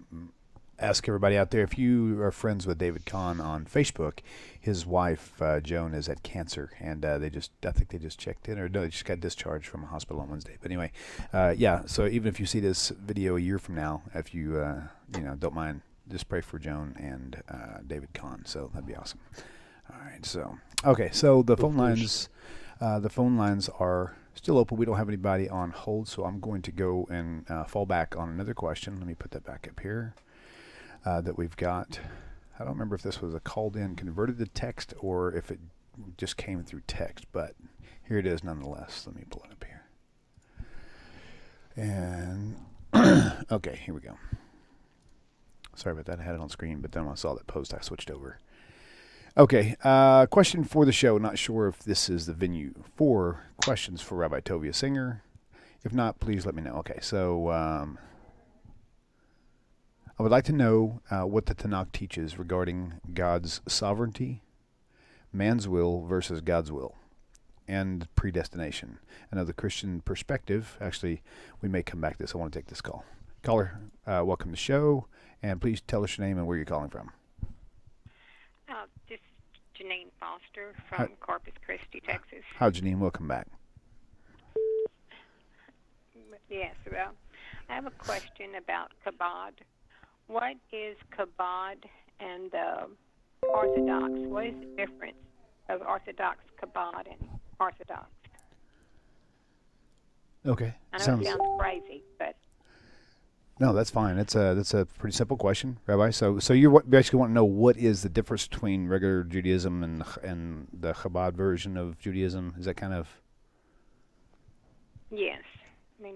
ask everybody out there, if you are friends with David Kahn on Facebook, his wife, Joan, is at cancer, and I think they just checked in, or no, they just got discharged from a hospital on Wednesday. But anyway, so even if you see this video a year from now, if you, don't mind, just pray for Joan and David Kahn. So that'd be awesome. All right. So, okay. So the phone lines are still open. We don't have anybody on hold, so I'm going to go and fall back on another question. Let me put that back up here that we've got. I don't remember if this was a called in converted to text or if it just came through text, but here it is nonetheless. Let me pull it up here. And okay, here we go. Sorry about that. I had it on screen, but then when I saw that post, I switched over. Okay, question for the show. Not sure if this is the venue for questions for Rabbi Tovia Singer. If not, please let me know. Okay, so I would like to know what the Tanakh teaches regarding God's sovereignty, man's will versus God's will, and predestination. I know the Christian perspective. Actually, we may come back to this. I want to take this call. Caller, welcome to the show, and please tell us your name and where you're calling from. This is Janine Foster from Corpus Christi, Texas. Hi, Janine. Welcome back. Yes, well, I have a question about Chabad. What is Chabad and Orthodox? What is the difference of Orthodox Chabad and Orthodox? Okay. I know it sounds crazy, but no, that's fine. That's a pretty simple question, Rabbi. So you basically want to know what is the difference between regular Judaism and the Chabad version of Judaism? Is that kind of? yes. I mean,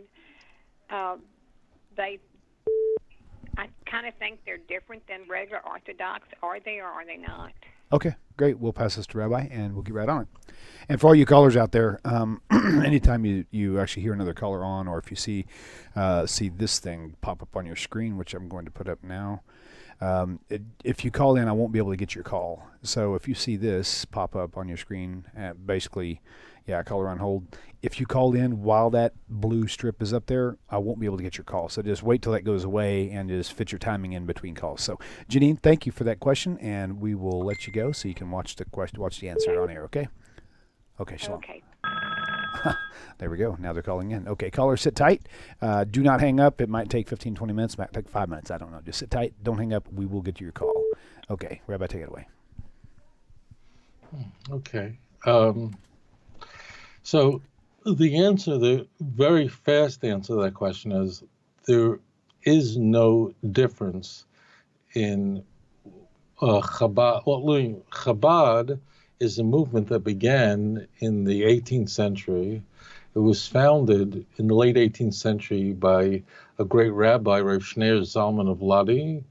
I kind of think they're different than regular Orthodox. Are they or are they not? Okay, great. We'll pass this to Rabbi, and we'll get right on it. And for all you callers out there, anytime you actually hear another caller on, or if you see this thing pop up on your screen, which I'm going to put up now, if you call in, I won't be able to get your call. So if you see this pop up on your screen, basically, caller on hold. If you call in while that blue strip is up there, I won't be able to get your call. So just wait till that goes away and just fit your timing in between calls. So Janine, thank you for that question, and we will let you go so you can watch the answer on air. Okay. Okay. Shalom. Okay. There we go. Now they're calling in. Okay, caller, sit tight. Do not hang up. It might take 15, 20 minutes. It might take 5 minutes. I don't know. Just sit tight. Don't hang up. We will get to your call. Okay, Rabbi, take it away. Okay. So the very fast answer to that question is there is no difference in Chabad. Well, Chabad is a movement that began in the 18th century. It was founded in the late 18th century by a great rabbi, Rav Shneir Zalman of Liadi,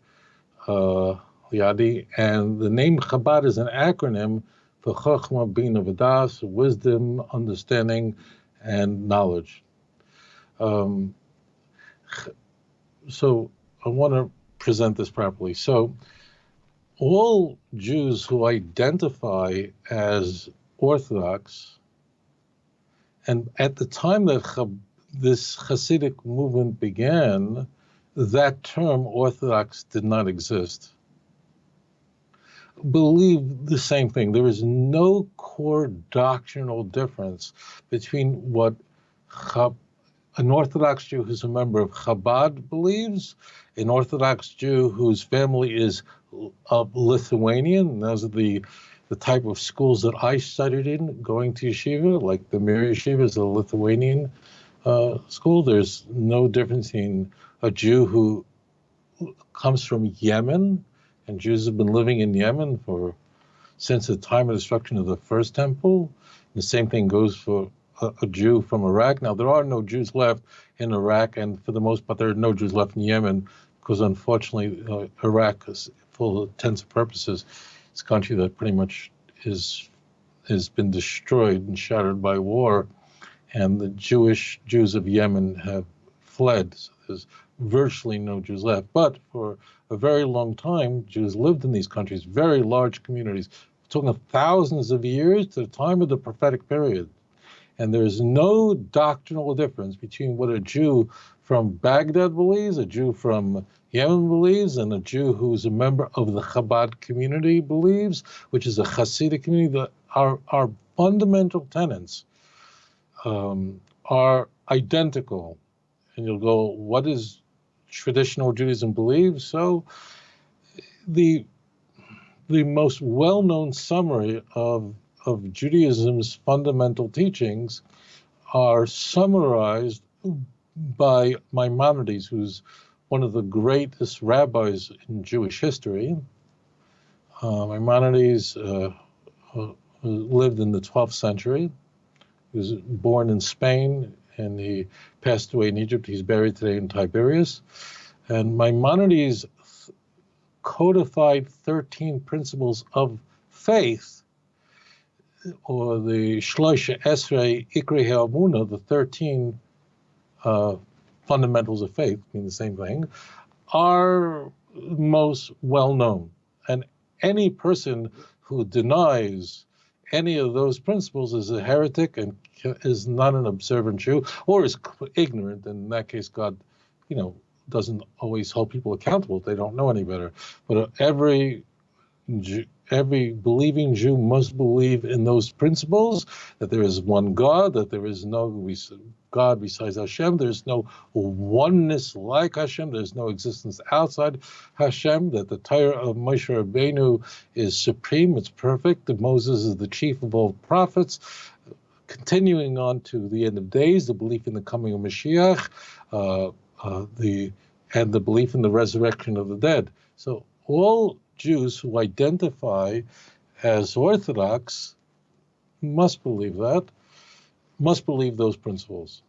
and the name Chabad is an acronym for Chochmah, Bina, V'das, wisdom, understanding, and knowledge. So I want to present this properly. So all Jews who identify as Orthodox, and at the time that this Hasidic movement began, that term Orthodox did not exist, believe the same thing. There is no core doctrinal difference between what an Orthodox Jew who's a member of Chabad believes, an Orthodox Jew whose family is Lithuanian. Those are the type of schools that I studied in, going to yeshiva, like the Mir Yeshiva is a Lithuanian school. There's no difference in a Jew who comes from Yemen, and Jews have been living in Yemen since the time of destruction of the first temple. The same thing goes for a Jew from Iraq. Now, there are no Jews left in Iraq, and for the most part, there are no Jews left in Yemen, because unfortunately, Iraq, for all intents and purposes, it's a country that pretty much has been destroyed and shattered by war, and the Jews of Yemen have fled. So there's virtually no Jews left. But for a very long time, Jews lived in these countries, very large communities. We're talking of thousands of years to the time of the prophetic period. And there's no doctrinal difference between what a Jew from Baghdad believes, a Jew from Yemen believes, and a Jew who's a member of the Chabad community believes, which is a Hasidic community. Our fundamental tenets are identical. And you'll go, what does traditional Judaism believe? So the most well-known summary of Judaism's fundamental teachings are summarized by Maimonides, who's one of the greatest rabbis in Jewish history. Maimonides who lived in the 12th century. He was born in Spain, and he passed away in Egypt. He's buried today in Tiberias. And Maimonides codified 13 principles of faith, or the Shloisha Esrei Ikrei Ha'amuna, the 13 fundamentals of faith, mean the same thing, are most well known. And any person who denies any of those principles is a heretic and is not an observant Jew, or is ignorant. And in that case, God, doesn't always hold people accountable. They don't know any better. But every believing Jew must believe in those principles, that there is one God, that there is no God besides Hashem, there's no oneness like Hashem, there's no existence outside Hashem, that the Torah of Moshe Rabbeinu is supreme, it's perfect, that Moses is the chief of all prophets, continuing on to the end of days, the belief in the coming of Mashiach, and the belief in the resurrection of the dead. So all Jews who identify as Orthodox must believe that, must believe those principles.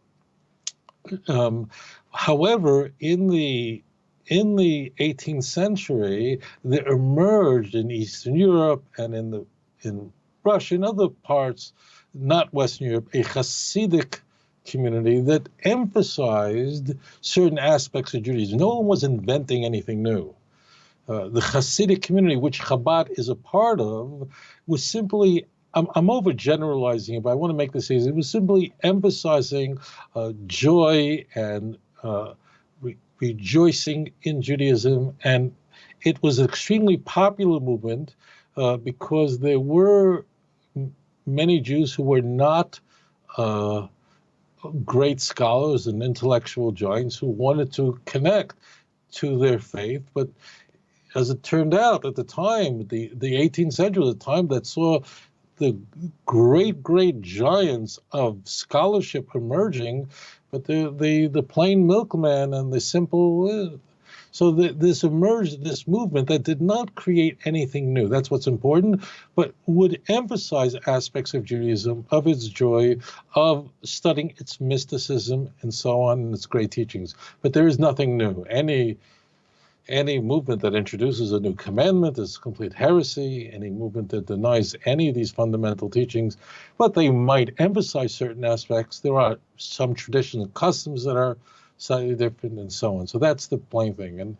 However, in the 18th century, there emerged in Eastern Europe and in Russia and other parts, not Western Europe, a Hasidic community that emphasized certain aspects of Judaism. No one was inventing anything new. The Hasidic community, which Chabad is a part of, was simply, I'm overgeneralizing it, but I want to make this easy. It was simply emphasizing joy and rejoicing in Judaism. And it was an extremely popular movement because there were many Jews who were not great scholars and intellectual giants who wanted to connect to their faith, but as it turned out at the time, the 18th century, the time that saw the great giants of scholarship emerging, but the plain milkman and the simple, this emerged, this movement that did not create anything new. That's what's important, but would emphasize aspects of Judaism, of its joy, of studying its mysticism, and so on, and its great teachings. But there is nothing new. Any movement that introduces a new commandment is complete heresy. Any movement that denies any of these fundamental teachings, but they might emphasize certain aspects. There are some traditions and customs that are slightly different and so on. So that's the plain thing. And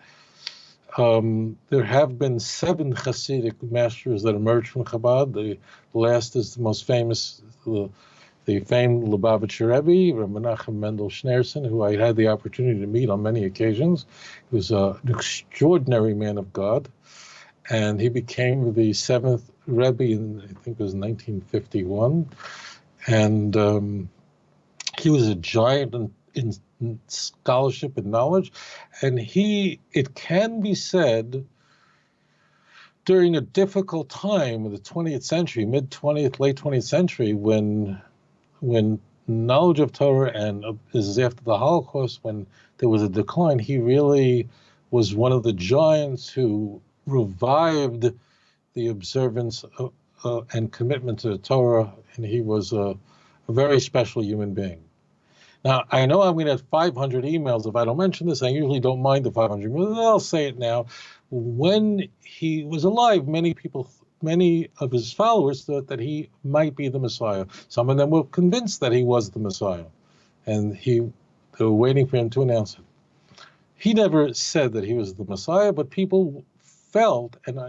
there have been 7 Hasidic masters that emerged from Chabad. The last is the most famous, the famed Lubavitcher Rebbe, Rabbi Menachem Mendel Schneerson, who I had the opportunity to meet on many occasions. He was an extraordinary man of God, and he became the 7th Rebbe in, I think it was 1951. And he was a giant in scholarship and knowledge, and it can be said, during a difficult time in the 20th century, mid-20th, late 20th century, when knowledge of Torah, and this is after the Holocaust, when there was a decline, he really was one of the giants who revived the observance and commitment to the Torah, and he was a very special human being. Now, I know I'm going to have 500 emails if I don't mention this. I usually don't mind the 500, but I'll say it now. When he was alive, many of his followers thought that he might be the Messiah. Some of them were convinced that he was the Messiah, and they were waiting for him to announce it. He never said that he was the Messiah, but people felt, and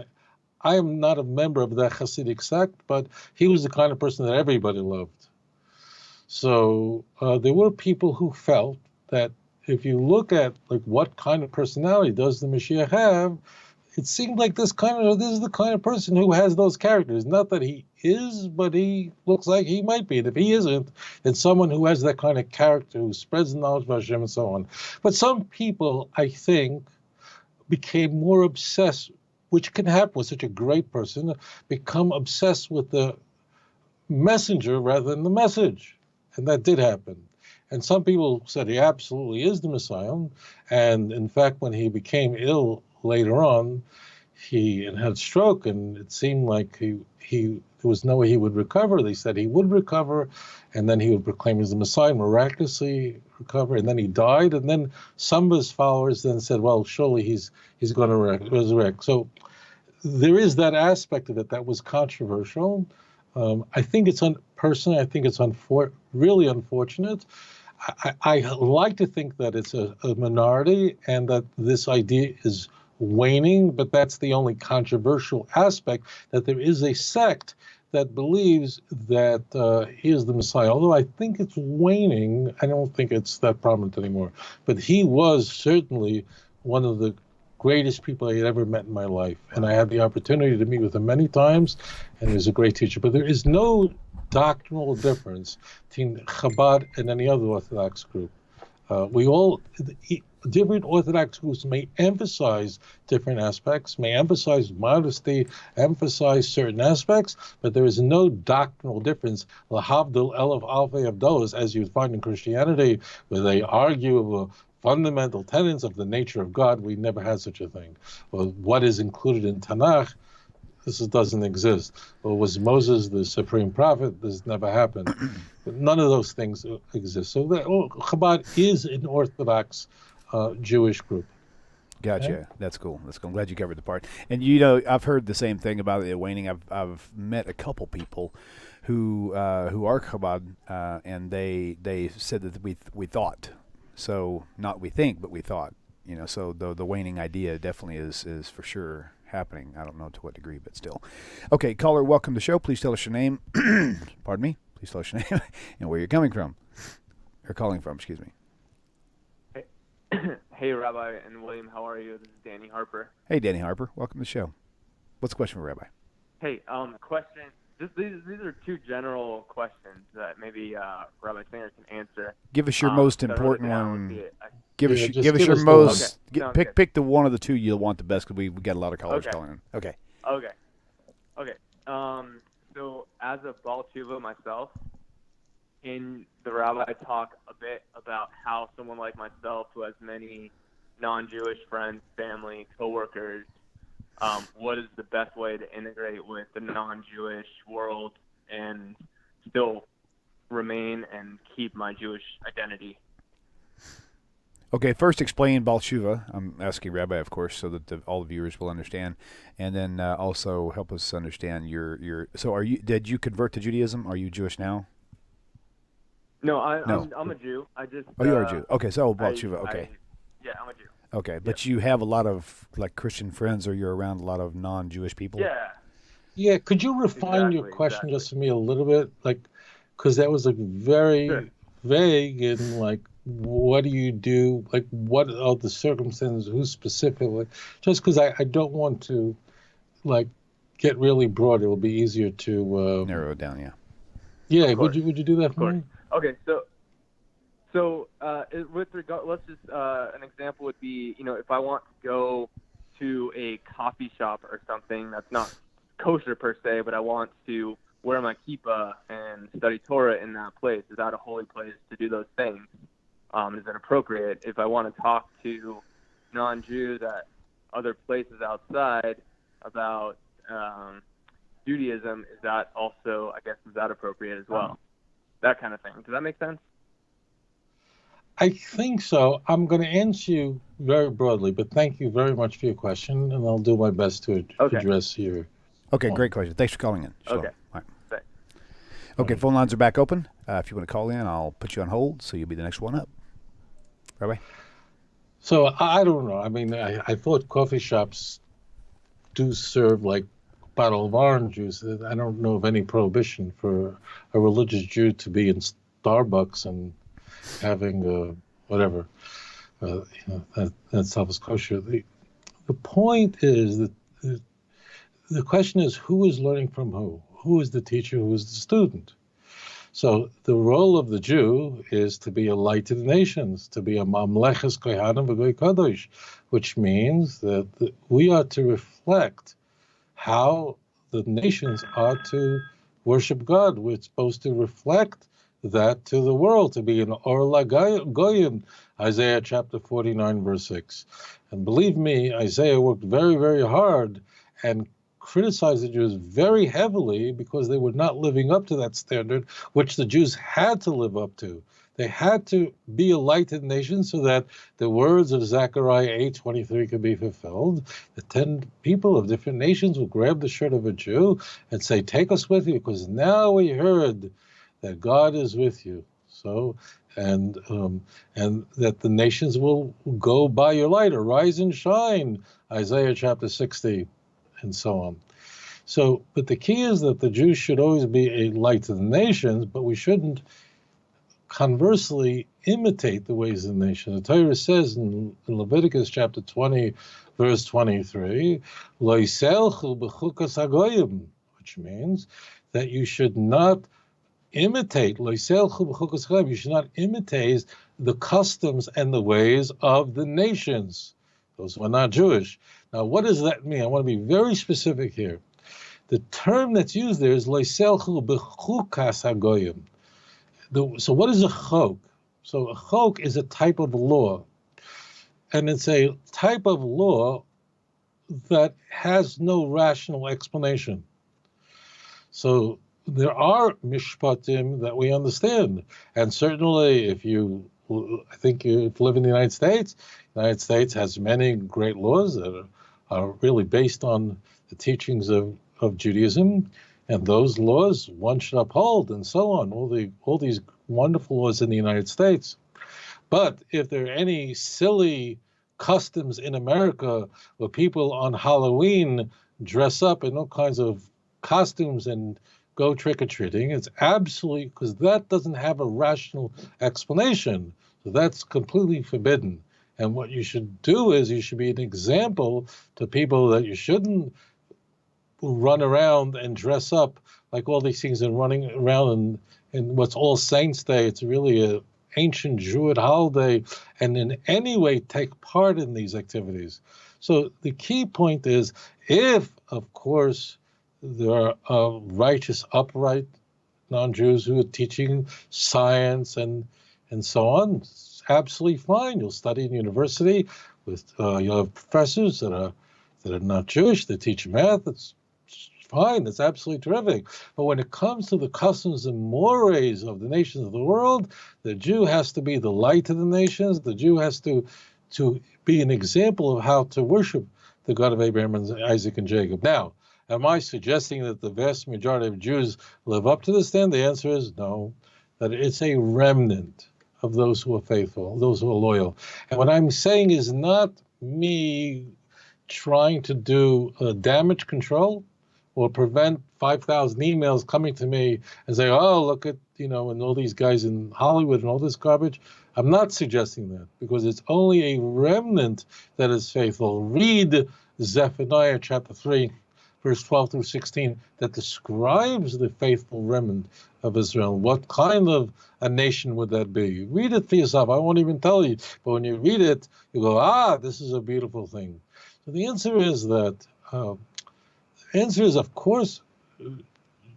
I am not a member of that Hasidic sect, but he was the kind of person that everybody loved. So there were people who felt that if you look at what kind of personality does the Mashiach have, it seemed like this is the kind of person who has those characters. Not that he is, but he looks like he might be. And if he isn't, then someone who has that kind of character, who spreads the knowledge of Hashem and so on. But some people, I think, became more obsessed, which can happen with such a great person, become obsessed with the messenger rather than the message. And that did happen. And some people said he absolutely is the Messiah. And in fact, when he became ill later on, he had a stroke, and it seemed like there was no way he would recover. They said he would recover, and then he would proclaim as the Messiah, miraculously recover, and then he died. And then some of his followers then said, well, surely he's going to resurrect. So there is that aspect of it that was controversial. I think it's personally, I think it's really unfortunate. I like to think that it's a minority and that this idea is waning, but that's the only controversial aspect, that there is a sect that believes that he is the Messiah. Although I think it's waning, I don't think it's that prominent anymore. But he was certainly one of the greatest people I had ever met in my life. And I had the opportunity to meet with him many times, and he was a great teacher. But there is no doctrinal difference between Chabad and any other Orthodox group. Different Orthodox groups may emphasize different aspects, may emphasize modesty, emphasize certain aspects, but there is no doctrinal difference. Lahavdil elef alfei avdolos, as you find in Christianity, where they argue over fundamental tenets of the nature of God. We never had such a thing. Or what is included in Tanakh, this doesn't exist. Or was Moses the supreme prophet? This never happened. But none of those things exist. So Chabad is an Orthodox Jewish group. Gotcha. Okay. That's cool. I'm glad you covered the part. And you know, I've heard the same thing about it waning. I've met a couple people who are Chabad, and they said that we thought. So not we think, but we thought. You know, so the waning idea definitely is for sure happening. I don't know to what degree, but still. Okay, caller, welcome to the show. Please tell us your name. Pardon me. Please tell us your name and where you're coming from, or calling from. Excuse me. Hey, Rabbi and William, how are you? This is Danny Harper. Hey, Danny Harper. Welcome to the show. What's the question for Rabbi? Hey, question. These are two general questions that maybe Rabbi Singer can answer. Give us your most important one. Give us your us most. Okay. Pick the one of the two you'll want the best, because we got a lot of callers calling in. Okay. So as a Baal Tshuva myself, in the Rabbi talk a bit about how someone like myself, who has many non-Jewish friends, family, coworkers, what is the best way to integrate with the non-Jewish world and still remain and keep my Jewish identity? Okay, first explain Baal Tshuva. I'm asking Rabbi, of course, so that all the viewers will understand, and then also help us understand your. So, did you convert to Judaism? Are you Jewish now? No, I'm a Jew. I just. Oh, you are a Jew. Okay, so Baal Tshuva. Okay. Yeah, I'm a Jew. Okay, but you have a lot of Christian friends, or you're around a lot of non-Jewish people. Yeah. Yeah, could you refine your question just for me a little bit, because that was very vague and what do you do? What are the circumstances? Who specifically? Just because I don't want to get really broad. It will be easier to narrow it down. Yeah. Yeah. Would you do that for me? Okay. So with regard, let's just an example would be, if I want to go to a coffee shop or something that's not kosher per se, but I want to wear my kippah and study Torah in that place. Is that a holy place to do those things? Is it appropriate? If I want to talk to non-Jews at other places outside about Judaism, is that also, is that appropriate as well? That kind of thing. Does that make sense? I think so. I'm going to answer you very broadly, but thank you very much for your question, and I'll do my best to address your Okay, point. Great question. Thanks for calling in. Okay. All right. Thanks. Okay, phone lines are back open. If you want to call in, I'll put you on hold, so you'll be the next one up. Rabbi? So I don't know. I mean, I thought coffee shops do serve bottle of orange juice. I don't know of any prohibition for a religious Jew to be in Starbucks and having whatever. That stuff is kosher. The point is that the question is, who is learning from who? Who is the teacher? Who is the student? So the role of the Jew is to be a light to the nations, to be a mamleches kohanim v'goy kadosh, which means that we are to reflect how the nations are to worship God. We're supposed to reflect that to the world, to be an or lagoyim, Isaiah chapter 49, verse 6. And believe me, Isaiah worked very, very hard and criticized the Jews very heavily because they were not living up to that standard, which the Jews had to live up to. They had to be a light to the nation so that the words of Zechariah 8:23 could be fulfilled. The 10 people of different nations would grab the shirt of a Jew and say, "Take us with you, because now we heard that God is with you." So, and that the nations will go by your light, arise and shine, Isaiah chapter 60, and so on. So, but the key is that the Jews should always be a light to the nations, but we shouldn't conversely imitate the ways of the nation. The Torah says in Leviticus chapter 20, verse 23, "Lo yiselchu b'chukas hagoyim," which means that you should not imitate, "Lo yiselchu b'chukas hagoyim," you should not imitate the customs and the ways of the nations, those who are not Jewish. Now, what does that mean? I want to be very specific here. The term that's used there is "Lo yiselchu b'chukas hagoyim." So what is a chok? So a chok is a type of law. And it's a type of law that has no rational explanation. So there are mishpatim that we understand. And certainly if you live in the United States has many great laws that are really based on the teachings of Judaism. And those laws one should uphold, and so on. All these wonderful laws in the United States. But if there are any silly customs in America where people on Halloween dress up in all kinds of costumes and go trick-or-treating, it's absolutely, because that doesn't have a rational explanation. So that's completely forbidden. And what you should do is you should be an example to people that you shouldn't run around and dress up like all these things and running around in what's All Saints Day. It's really an ancient Jewish holiday, and in any way take part in these activities. So the key point is, if, of course, there are righteous, upright non-Jews who are teaching science and so on, it's absolutely fine. You'll study in university with you'll have professors that are not Jewish. They teach math. It's fine, it's absolutely terrific. But when it comes to the customs and mores of the nations of the world, the Jew has to be the light of the nations. The Jew has to be an example of how to worship the God of Abraham and Isaac and Jacob. Now, am I suggesting that the vast majority of Jews live up to this standard? The answer is no, that it's a remnant of those who are faithful, those who are loyal. And what I'm saying is not me trying to do damage control or prevent 5,000 emails coming to me and say, "Oh, look at, and all these guys in Hollywood and all this garbage." I'm not suggesting that, because it's only a remnant that is faithful. Read Zephaniah chapter 3, verse 12 through 16, that describes the faithful remnant of Israel. What kind of a nation would that be? Read it for yourself. I won't even tell you. But when you read it, you go, this is a beautiful thing. So the answer is that of course,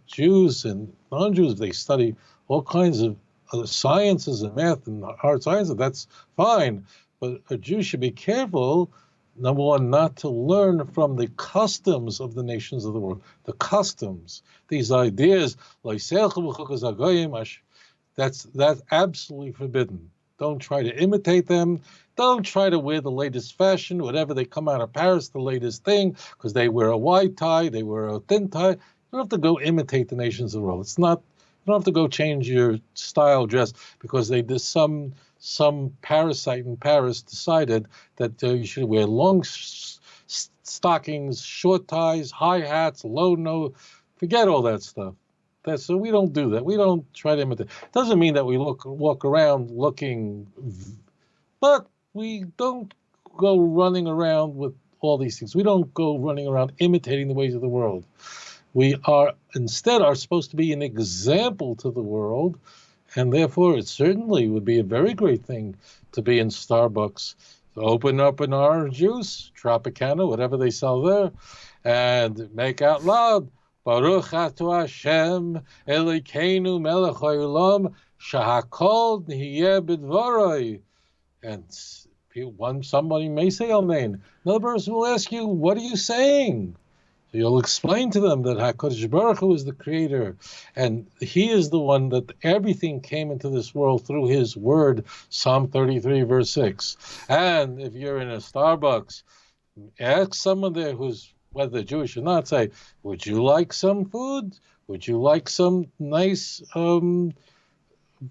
Jews and non-Jews, they study all kinds of sciences and math and hard sciences. That's fine. But a Jew should be careful, number one, not to learn from the customs of the nations of the world. The customs, these ideas, that's absolutely forbidden. Don't try to imitate them. Don't try to wear the latest fashion, whatever they come out of Paris, the latest thing, because they wear a wide tie, they wear a thin tie. You don't have to go imitate the nations of the world. It's not, you don't have to go change your style dress because they did some parasite in Paris decided that you should wear long stockings, short ties, high hats, low nose. Forget all that stuff. So we don't do that. We don't try to imitate. It doesn't mean that we walk around looking, but we don't go running around with all these things. We don't go running around imitating the ways of the world. We are instead supposed to be an example to the world, and therefore it certainly would be a very great thing to be in Starbucks, to open up an orange juice, Tropicana, whatever they sell there, and make out loud, Baruch Atu Hashem Elokeinu Melech Haolam Shahakol Nihiyeh B'Dvaroi. And somebody may say Amen. Another person will ask you, what are you saying? You'll explain to them that HaKadosh Baruch Hu is the creator, and he is the one that everything came into this world through his word, Psalm 33, verse 6. And if you're in a Starbucks, ask someone there who's, whether Jewish or not, say, would you like some food? Would you like some nice,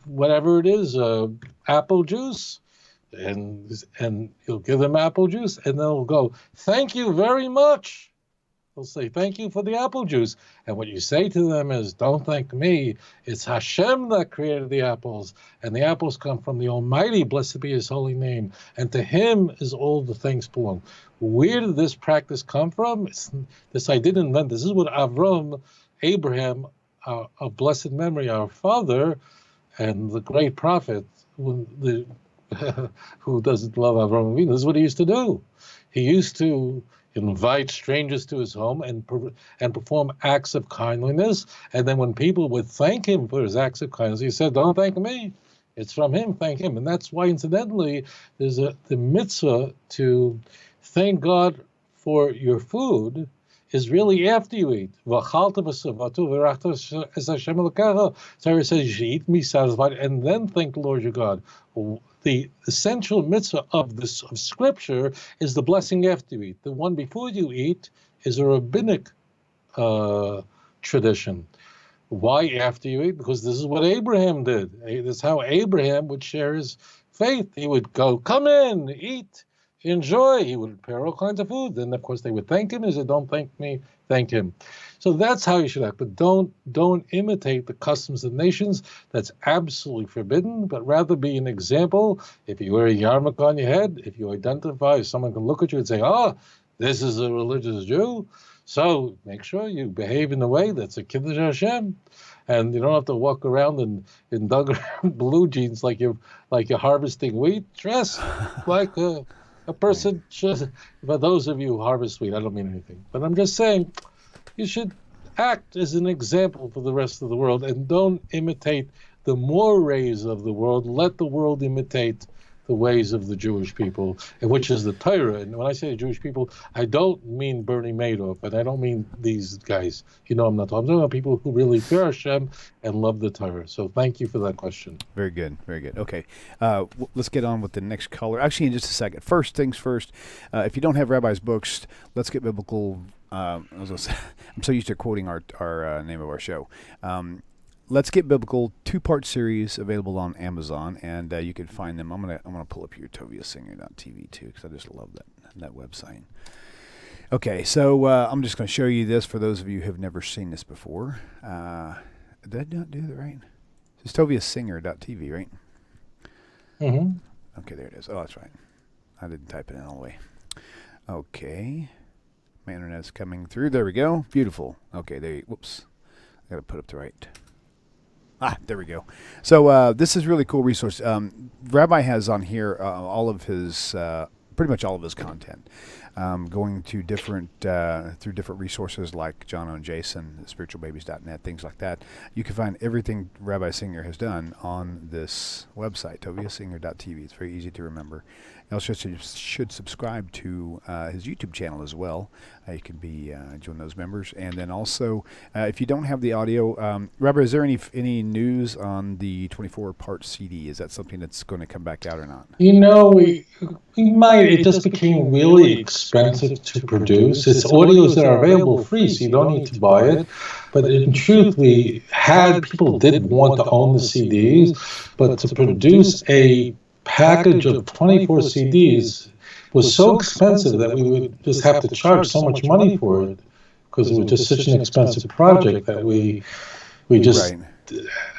whatever it is, apple juice? And you'll give them apple juice, and they'll go, thank you very much. They'll say, thank you for the apple juice. And what you say to them is, don't thank me. It's Hashem that created the apples. And the apples come from the Almighty, blessed be his holy name. And to him is all the thanks belong. Where did this practice come from? This I didn't invent. This is what Abraham, of blessed memory, our father, and the great prophet, who doesn't love Avraham Avinu, this is what he used to do. He used to invite strangers to his home and perform acts of kindliness. And then when people would thank him for his acts of kindness, he said, don't thank me. It's from him, thank him. And that's why, incidentally, there's the mitzvah to thank God for your food is really after you eat. Torah says you should eat me satisfied and then thank the Lord your God. The essential mitzvah of Scripture is the blessing after you eat. The one before you eat is a rabbinic tradition. Why after you eat? Because this is what Abraham did. This is how Abraham would share his faith. He would go, come in, eat, enjoy. He would prepare all kinds of food. Then, of course, they would thank him. He said, don't thank me, thank him. So that's how you should act. But don't imitate the customs of nations. That's absolutely forbidden. But rather be an example. If you wear a yarmulke on your head, if you identify, if someone can look at you and say, this is a religious Jew. So make sure you behave in a way that's a Kiddush Hashem. And you don't have to walk around in dug blue jeans like you're harvesting wheat. Dress like a person should. For those of you who harvest wheat, I don't mean anything. But I'm just saying, you should act as an example for the rest of the world and don't imitate the mores of the world. Let the world imitate the ways of the Jewish people, and which is the Torah. And when I say the Jewish people, I don't mean Bernie Madoff, and I don't mean these guys. You know I'm not talking about people who really fear Hashem and love the Torah. So thank you for that question. Very good, very good. Okay, let's get on with the next caller. Actually, in just a second. First things first, if you don't have Rabbi's books, Let's Get Biblical. I'm so used to quoting our name of our show. Let's Get Biblical, 2-part series available on Amazon, and you can find them. I'm gonna pull up your ToviaSinger.tv too, because I just love that website. Okay, so I'm just going to show you this for those of you who have never seen this before. Did I not do that right? It's ToviaSinger.tv, right? Mm-hmm. Okay, there it is. Oh, that's right. I didn't type it in all the way. Okay, my internet's coming through. There we go. Beautiful. Okay, whoops. I got to put up the right. There we go. So this is really cool resource. Rabbi has on here all of his, pretty much all of his content, going to through different resources like John and Jason, spiritualbabies.net, things like that. You can find everything Rabbi Singer has done on this website, ToviaSinger.tv. It's very easy to remember. You also should subscribe to his YouTube channel as well. You can join those members. And then also, if you don't have the audio, Rabbi, is there any news on the 24-part CD? Is that something that's going to come back out or not? You know, we might. It just became really expensive to produce. It's audios that are available free, so you don't need to buy it. But in truth, people did want to own the CDs, but to produce a package of 24 CDs was so expensive that we would just have to charge so much money for it, because it was just such an expensive project that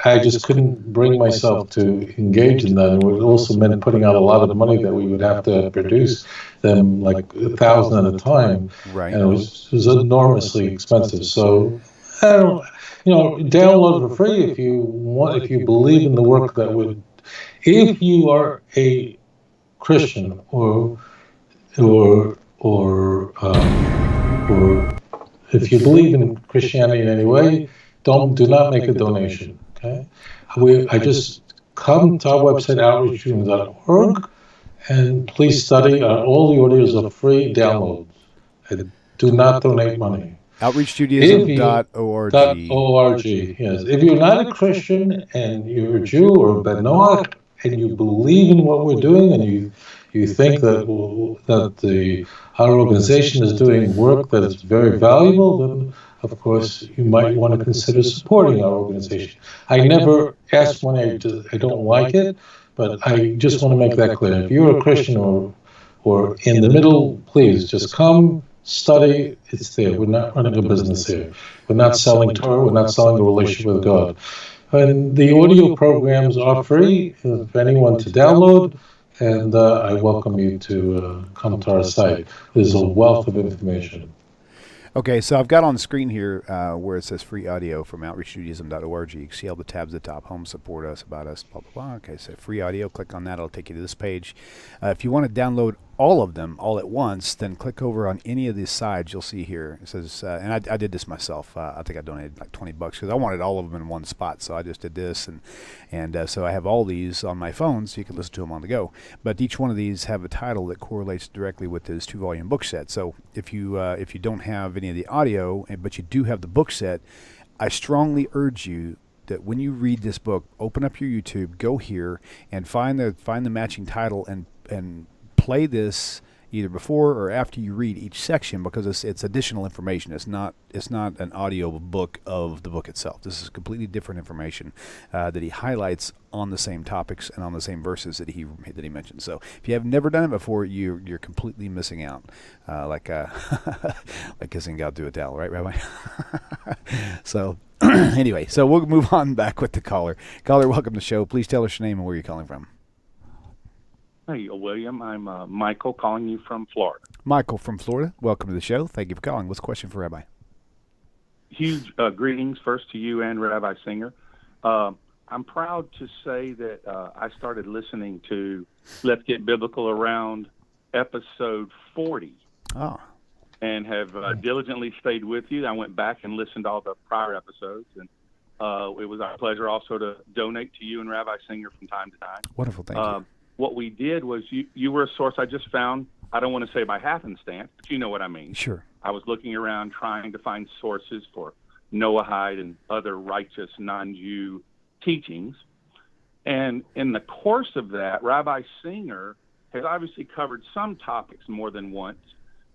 I just couldn't bring myself to engage in that. It would also meant putting out a lot of money that we would have to produce them like 1,000 at a time. Right. And it was enormously expensive. So download for free if you believe in the work that would. If you are a Christian or if you believe in Christianity in any way, do not make a donation. Okay, I just come to our website outreachdreams.org and please study. All the audios are free downloads. And do not donate money. OutreachJudaism.org. .org. Yes. If you're not a Christian and you're a Jew or a Ben Noah and you believe in what we're doing and you think that our organization is doing work that is very valuable, then of course you might want to consider supporting our organization. I never ask when I don't like it, but I just want to make that clear. If you're a Christian or in the middle, please just come, study. It's there. We're not running a business here. We're not selling Torah. We're not selling a relationship with God. And the audio programs are free for anyone to download, and I welcome you to come to our site. There's a wealth of information. Okay, so I've got on the screen here where it says free audio from OutreachJudaism.org. You can see all the tabs at the top: home, support us, about us, blah, blah, blah. Okay, so free audio. Click on that. It'll take you to this page. If you want to download all of them all at once, then click over on any of these sides you'll see here. It says, and I did this myself. I think I donated like $20 because I wanted all of them in one spot. So I just did this, and so I have all these on my phone, so you can listen to them on the go. But each one of these have a title that correlates directly with this 2-volume book set. So if you don't have any of the audio, but you do have the book set, I strongly urge you that when you read this book, open up your YouTube, go here, and find the matching title and play this either before or after you read each section, because it's additional information. It's not an audio book of the book itself. This is completely different information that he highlights on the same topics and on the same verses that he mentioned. So if you have never done it before, you're completely missing out. Like kissing God through a towel, right, Rabbi? So anyway, so we'll move on back with the caller. Caller, welcome to the show. Please tell us your name and where you're calling from. Hey, William. I'm Michael calling you from Florida. Michael from Florida. Welcome to the show. Thank you for calling. What's the question for Rabbi? Huge greetings first to you and Rabbi Singer. I'm proud to say that I started listening to Let's Get Biblical around episode 40. Oh. And have diligently stayed with you. I went back and listened to all the prior episodes, and it was our pleasure also to donate to you and Rabbi Singer from time to time. Wonderful. Thank you. What we did was you were a source I just found. I don't want to say by happenstance, but you know what I mean. Sure. I was looking around trying to find sources for Noahide and other righteous non-Jew teachings. And in the course of that, Rabbi Singer has obviously covered some topics more than once.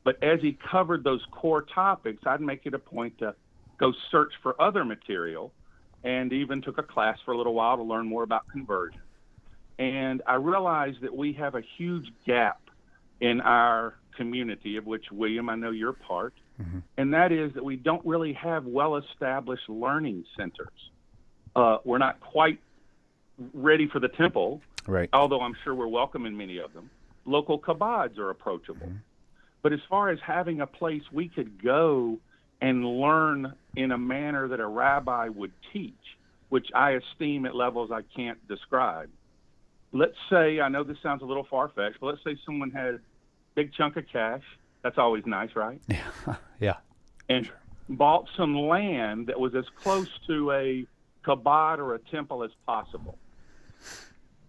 But as he covered those core topics, I'd make it a point to go search for other material, and even took a class for a little while to learn more about conversion. And I realized that we have a huge gap in our community, of which, William, I know you're part, and that is that we don't really have well-established learning centers. We're not quite ready for the temple, right? Although I'm sure we're welcome in many of them. Local kabbats are approachable. But as far as having a place we could go and learn in a manner that a rabbi would teach, which I esteem at levels I can't describe. Let's say, I know this sounds a little far-fetched, but let's say someone had a big chunk of cash. That's always nice, right? Yeah. Yeah. And bought some land that was as close to a kabbat or a temple as possible,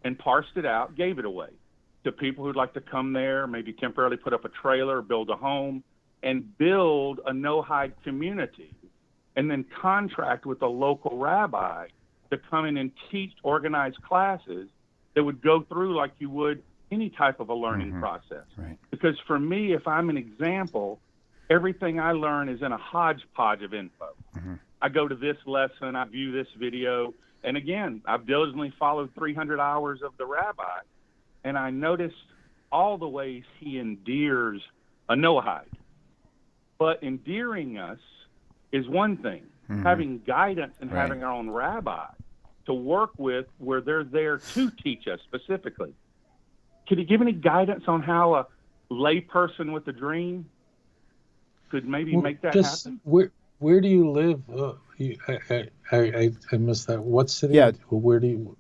and parsed it out, gave it away to people who'd like to come there, maybe temporarily put up a trailer, build a home, and build a Noahide community, and then contract with a local rabbi to come in and teach organized classes that would go through like you would any type of a learning process. Right. Because for me, if I'm an example, everything I learn is in a hodgepodge of info. I go to this lesson, I view this video, and again, I've diligently followed 300 hours of the rabbi, and I noticed all the ways he endears a Noahide. But endearing us is one thing. Having guidance and having our own rabbi to work with where they're there to teach us specifically. Could you give any guidance on how a layperson with a dream could maybe make that happen? Where do you live? I missed that. What city? Yeah. Where do you?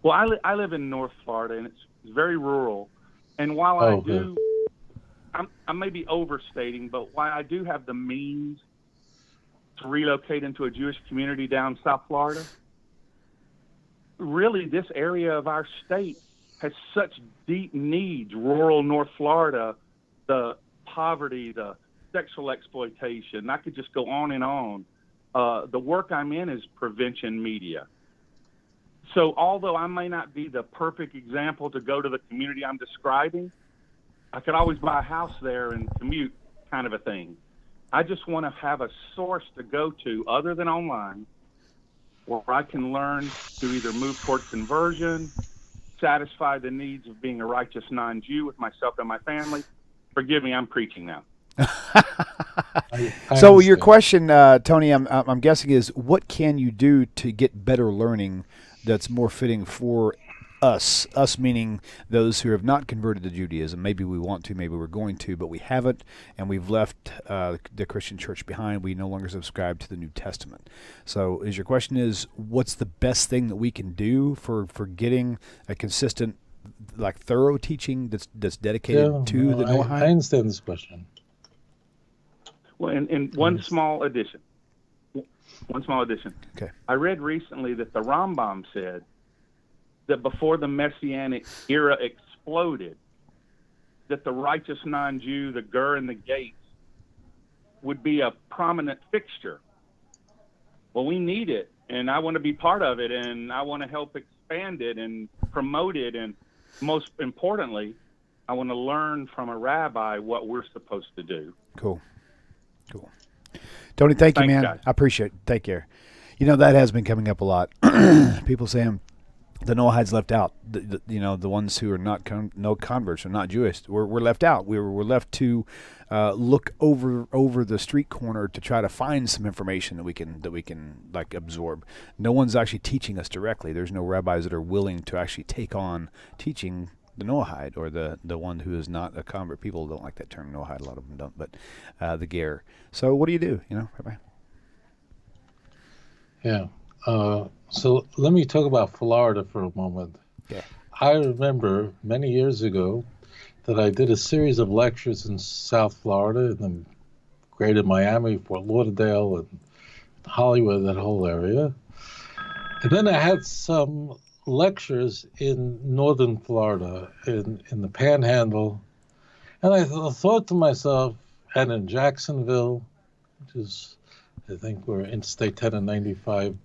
Well, I live in North Florida, and it's very rural. And while I do, I may be overstating, but while I do have the means to relocate into a Jewish community down South Florida, really this area of our state has such deep needs. Rural North Florida, the poverty, the sexual exploitation. I could just go on and on. The work I'm in is prevention media. So although I may not be the perfect example to go to the community I'm describing, I could always buy a house there and commute, kind of a thing. I just want to have a source to go to other than online where I can learn to either move toward conversion, satisfy the needs of being a righteous non-Jew with myself and my family. Forgive me, I'm preaching now. So your question, Tony, I'm guessing is, what can you do to get better learning that's more fitting for us meaning those who have not converted to Judaism? Maybe we want to, maybe we're going to, but we haven't, and we've left the Christian church behind. We no longer subscribe to the New Testament. So your question is, what's the best thing that we can do for getting a consistent, like, thorough teaching that's dedicated to the Noahide? I understand this question. Well, and one small addition. Okay. I read recently that the Rambam said that before the Messianic era exploded, that the righteous non-Jew, the ger and the gates, would be a prominent fixture. Well, we need it, and I want to be part of it, and I want to help expand it and promote it, and most importantly, I want to learn from a rabbi what we're supposed to do. Cool. Tony, thank you, man. Guys. I appreciate it. Take care. That has been coming up a lot. People saying the Noahides left out. The ones who are not no converts or not Jewish, we're left out. We're left to look over the street corner to try to find some information that we can like absorb. No one's actually teaching us directly. There's no rabbis that are willing to actually take on teaching the Noahide, or the one who is not a convert. People don't like that term, Noahide. A lot of them don't, but the ger. So what do you do, Rabbi? Yeah. So let me talk about Florida for a moment. Yeah. I remember many years ago that I did a series of lectures in South Florida, in the greater Miami, Fort Lauderdale, and Hollywood, that whole area. And then I had some lectures in northern Florida, in the Panhandle, and I thought to myself, and in Jacksonville, which is, I think we're Interstate 10 and 95.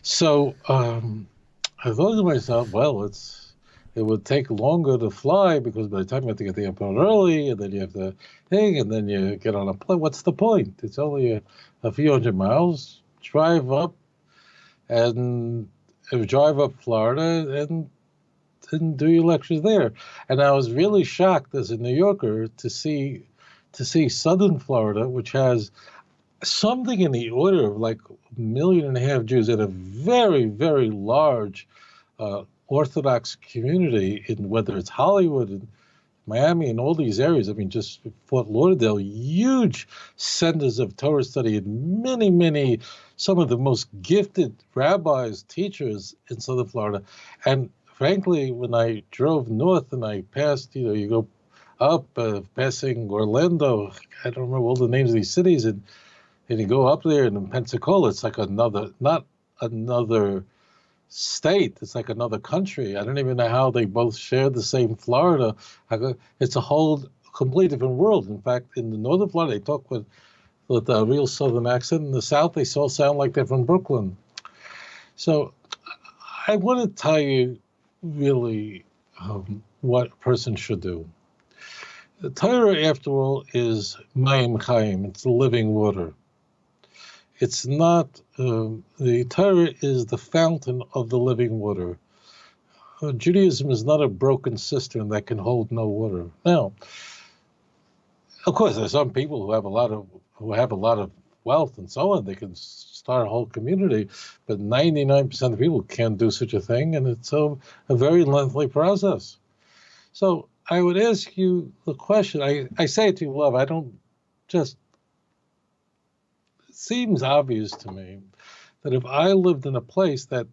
So I thought to myself, well, it would take longer to fly, because by the time you have to get the airport early, and then you have to thing, and then you get on a plane. What's the point? It's only a few hundred miles. Drive up Florida and do your lectures there. And I was really shocked as a New Yorker to see southern Florida, which has something in the order of like 1.5 million Jews, and a very, very large Orthodox community, in whether it's Hollywood and Miami and all these areas. I mean, just Fort Lauderdale, huge centers of Torah study, and many, some of the most gifted rabbis, teachers in Southern Florida. And frankly, when I drove north and I passed, you go up, passing Orlando, I don't remember all the names of these cities, and you go up there, and in Pensacola, it's like not another state, it's like another country. I don't even know how they both share the same Florida. It's a whole complete different world. In fact, in the northern Florida, they talk with a real southern accent. In the south, they all sound like they're from Brooklyn. So I want to tell you really what a person should do. The Torah, after all, is Mayim Chaim. It's the living water. It's not, the Torah is the fountain of the living water. Judaism is not a broken cistern that can hold no water. Now, of course, there are some people who have a lot of wealth and so on. They can start a whole community, but 99% of people can't do such a thing, and it's a very lengthy process. So I would ask you the question. I say it to you, love. I don't just. It seems obvious to me that if I lived in a place that,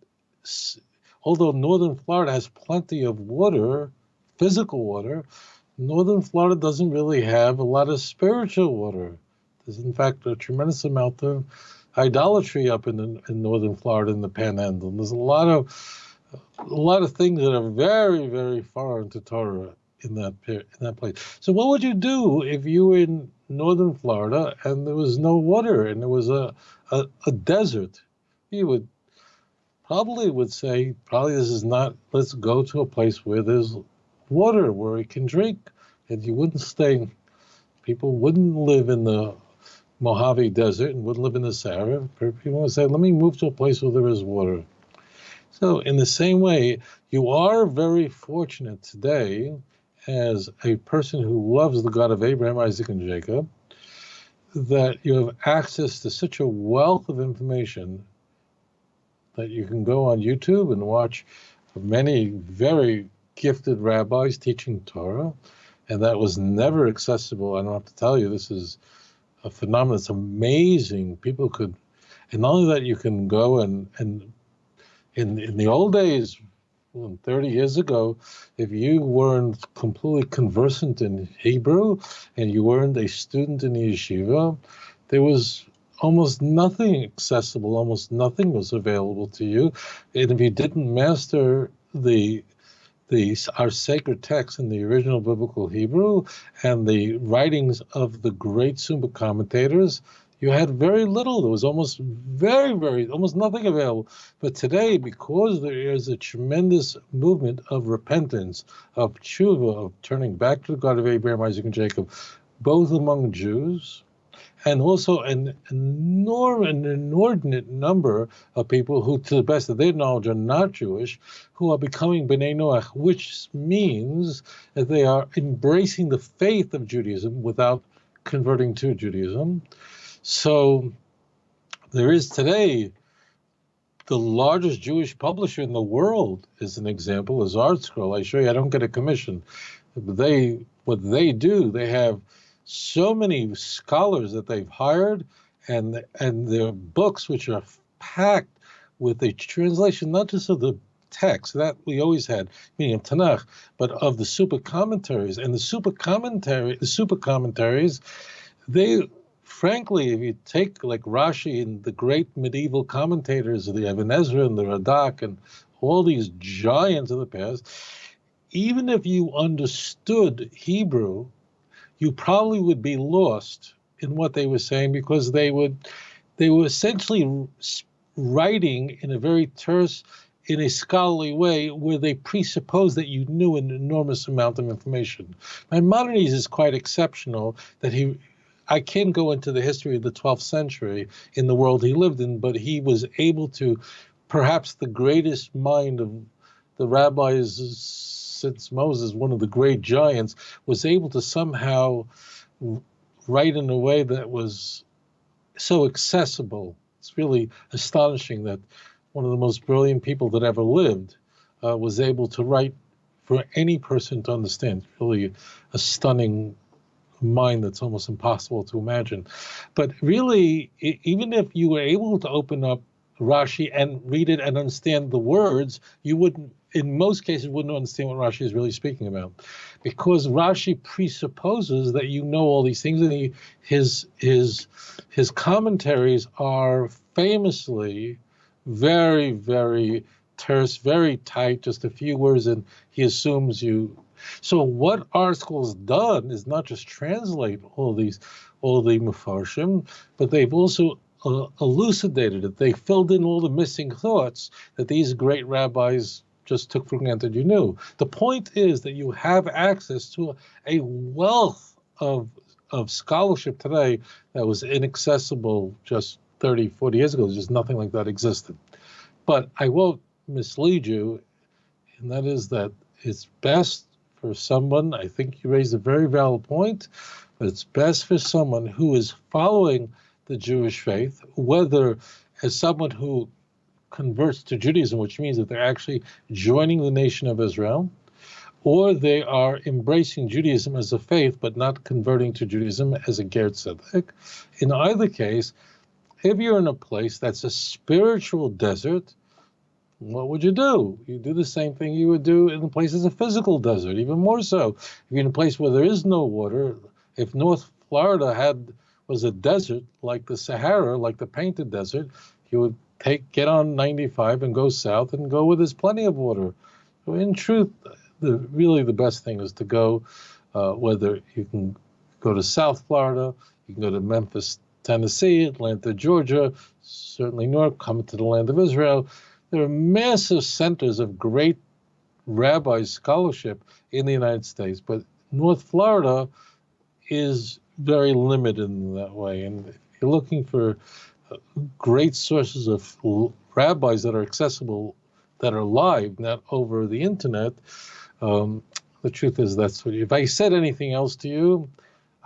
although northern Florida has plenty of water, physical water, northern Florida doesn't really have a lot of spiritual water. There's, in fact, a tremendous amount of idolatry up in northern Florida, in the Panhandle. There's a lot of things that are very, very foreign to Torah. in that place. So what would you do if you were in northern Florida and there was no water and there was a desert? You would say, this is not, let's go to a place where there's water, where we can drink. And you wouldn't people wouldn't live in the Mojave Desert and wouldn't live in the Sahara. People would say, let me move to a place where there is water. So in the same way, you are very fortunate today as a person who loves the God of Abraham, Isaac, and Jacob, that you have access to such a wealth of information that you can go on YouTube and watch many very gifted rabbis teaching Torah, and that was never accessible. I don't have to tell you, this is a phenomenon. It's amazing. People could, and not only that, you can go and in the old days, 30 years ago, if you weren't completely conversant in Hebrew and you weren't a student in the yeshiva, there was almost nothing accessible, almost nothing was available to you. And if you didn't master our sacred texts in the original biblical Hebrew and the writings of the great Summa commentators, you had very little. There was almost almost nothing available. But today, because there is a tremendous movement of repentance, of tshuva, of turning back to the God of Abraham, Isaac, and Jacob, both among Jews, and also an inordinate number of people who, to the best of their knowledge, are not Jewish, who are becoming B'nai Noach, which means that they are embracing the faith of Judaism without converting to Judaism. So there is today the largest Jewish publisher in the world, as an example, is ArtScroll. I show you, I don't get a commission. What they do, they have so many scholars that they've hired, and their books, which are packed with a translation, not just of the text that we always had, meaning of Tanakh, but of the super commentaries. And the super commentaries, they, frankly, if you take like Rashi and the great medieval commentators of the Ibn Ezra and the Radak and all these giants of the past, even if you understood Hebrew, you probably would be lost in what they were saying, because they were essentially writing in a very terse, in a scholarly way, where they presuppose that you knew an enormous amount of information. Maimonides is quite exceptional. I can't go into the history of the 12th century in the world he lived in, but he was able to, perhaps the greatest mind of the rabbis since Moses, one of the great giants, was able to somehow write in a way that was so accessible. It's really astonishing that one of the most brilliant people that ever lived was able to write for any person to understand. It's really a stunning mind that's almost impossible to imagine. But really, even if you were able to open up Rashi and read it and understand the words, you wouldn't, in most cases, wouldn't understand what Rashi is really speaking about, because Rashi presupposes that you know all these things, and his commentaries are famously very, very terse, very tight, just a few words, and he assumes you. So what ArtScroll's done is not just translate all the Mefarshim, but they've also elucidated it. They filled in all the missing thoughts that these great rabbis just took for granted you knew. The point is that you have access to a wealth of scholarship today that was inaccessible just 30, 40 years ago. Just nothing like that existed. But I won't mislead you, and that is that it's best for someone, I think you raised a very valid point, but it's best for someone who is following the Jewish faith, whether as someone who converts to Judaism, which means that they're actually joining the nation of Israel, or they are embracing Judaism as a faith but not converting to Judaism as a Ger Tzedek. In either case, if you're in a place that's a spiritual desert, what would you do? You do the same thing you would do in a place that's a physical desert, even more so. If you're in a place where there is no water, if North Florida was a desert like the Sahara, like the Painted Desert, you would get on 95 and go south and go where there's plenty of water. So in truth, really the best thing is to go, whether you can go to South Florida, you can go to Memphis, Tennessee, Atlanta, Georgia, certainly north, come to the land of Israel. There are massive centers of great rabbi scholarship in the United States, but North Florida is very limited in that way. And if you're looking for great sources of rabbis that are accessible, that are live, not over the internet, the truth is that's what if I said anything else to you,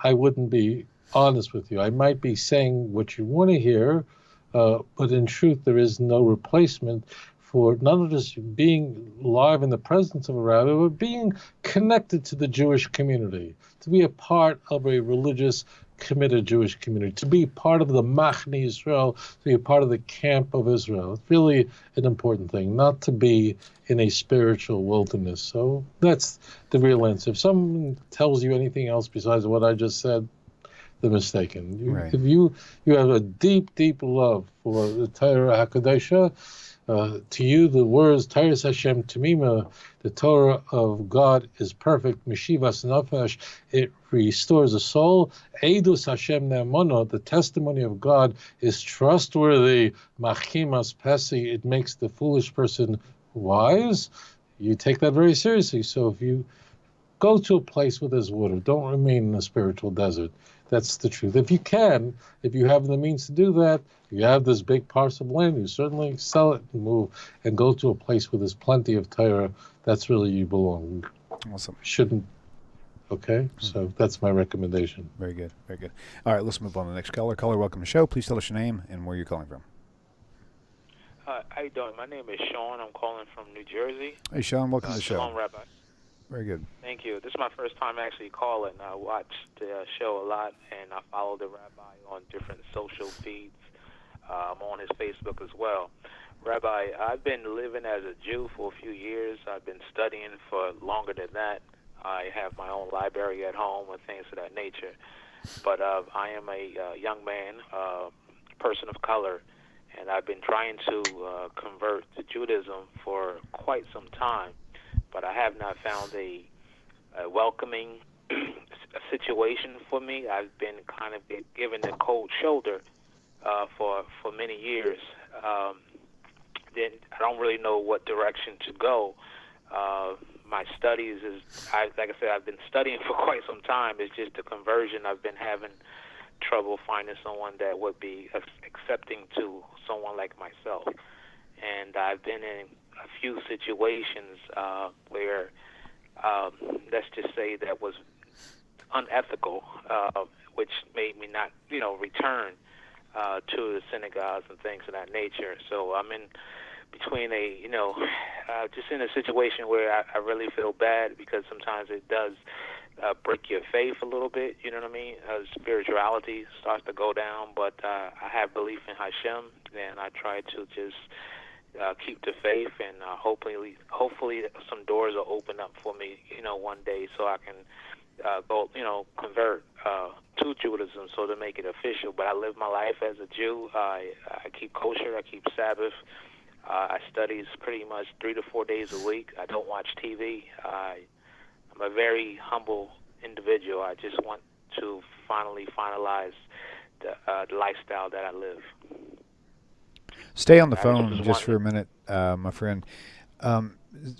I wouldn't be honest with you. I might be saying what you want to hear, but in truth, there is no replacement for not just being live in the presence of a rabbi, but being connected to the Jewish community, to be a part of a religious, committed Jewish community, to be part of the Machne Israel, to be a part of the camp of Israel. It's really an important thing, not to be in a spiritual wilderness. So that's the real answer. If someone tells you anything else besides what I just said, they're mistaken. Right. If you have a deep, deep love for the Torah HaKadoshah, to you, the words Torah Hashem Tamima, the Torah of God is perfect. Meshivas Nefesh, it restores the soul. Eidus Hashem Ne'emono, the testimony of God is trustworthy. Machimas Pesi, it makes the foolish person wise. You take that very seriously. So if you go to a place where there's water, don't remain in a spiritual desert. That's the truth. If you can, if you have the means to do that, you have this big parcel of land, you certainly sell it and move and go to a place where there's plenty of Torah. That's really you belong. Awesome. Shouldn't. Okay, so that's my recommendation. Very good, very good. All right, let's move on to the next caller. Caller, welcome to the show. Please tell us your name and where you're calling from. How you doing? My name is Sean. I'm calling from New Jersey. Hey, Sean, welcome to the show. Shalom, Rabbi. Very good. Thank you. This is my first time actually calling. I watch the show a lot, and I follow the rabbi on different social feeds. I'm on his Facebook as well. Rabbi, I've been living as a Jew for a few years. I've been studying for longer than that. I have my own library at home and things of that nature. But I am a young man, person of color, and I've been trying to convert to Judaism for quite some time. But I have not found a welcoming situation for me. I've been kind of given the cold shoulder for many years. Then I don't really know what direction to go. My studies like I said, I've been studying for quite some time. It's just the conversion. I've been having trouble finding someone that would be accepting to someone like myself. And I've been in a few situations where, let's just say, that was unethical, which made me not, return to the synagogues and things of that nature. So I'm in between just in a situation where I really feel bad, because sometimes it does break your faith a little bit, you know what I mean? Spirituality starts to go down, but I have belief in Hashem, and I try to just keep the faith, and hopefully some doors will open up for me, one day, so I can go, convert to Judaism, so to make it official. But I live my life as a Jew. I keep kosher. I keep Sabbath. I study pretty much 3 to 4 days a week. I don't watch TV. I'm a very humble individual. I just want to finalize the lifestyle that I live. Stay on the phone just for a minute, my friend.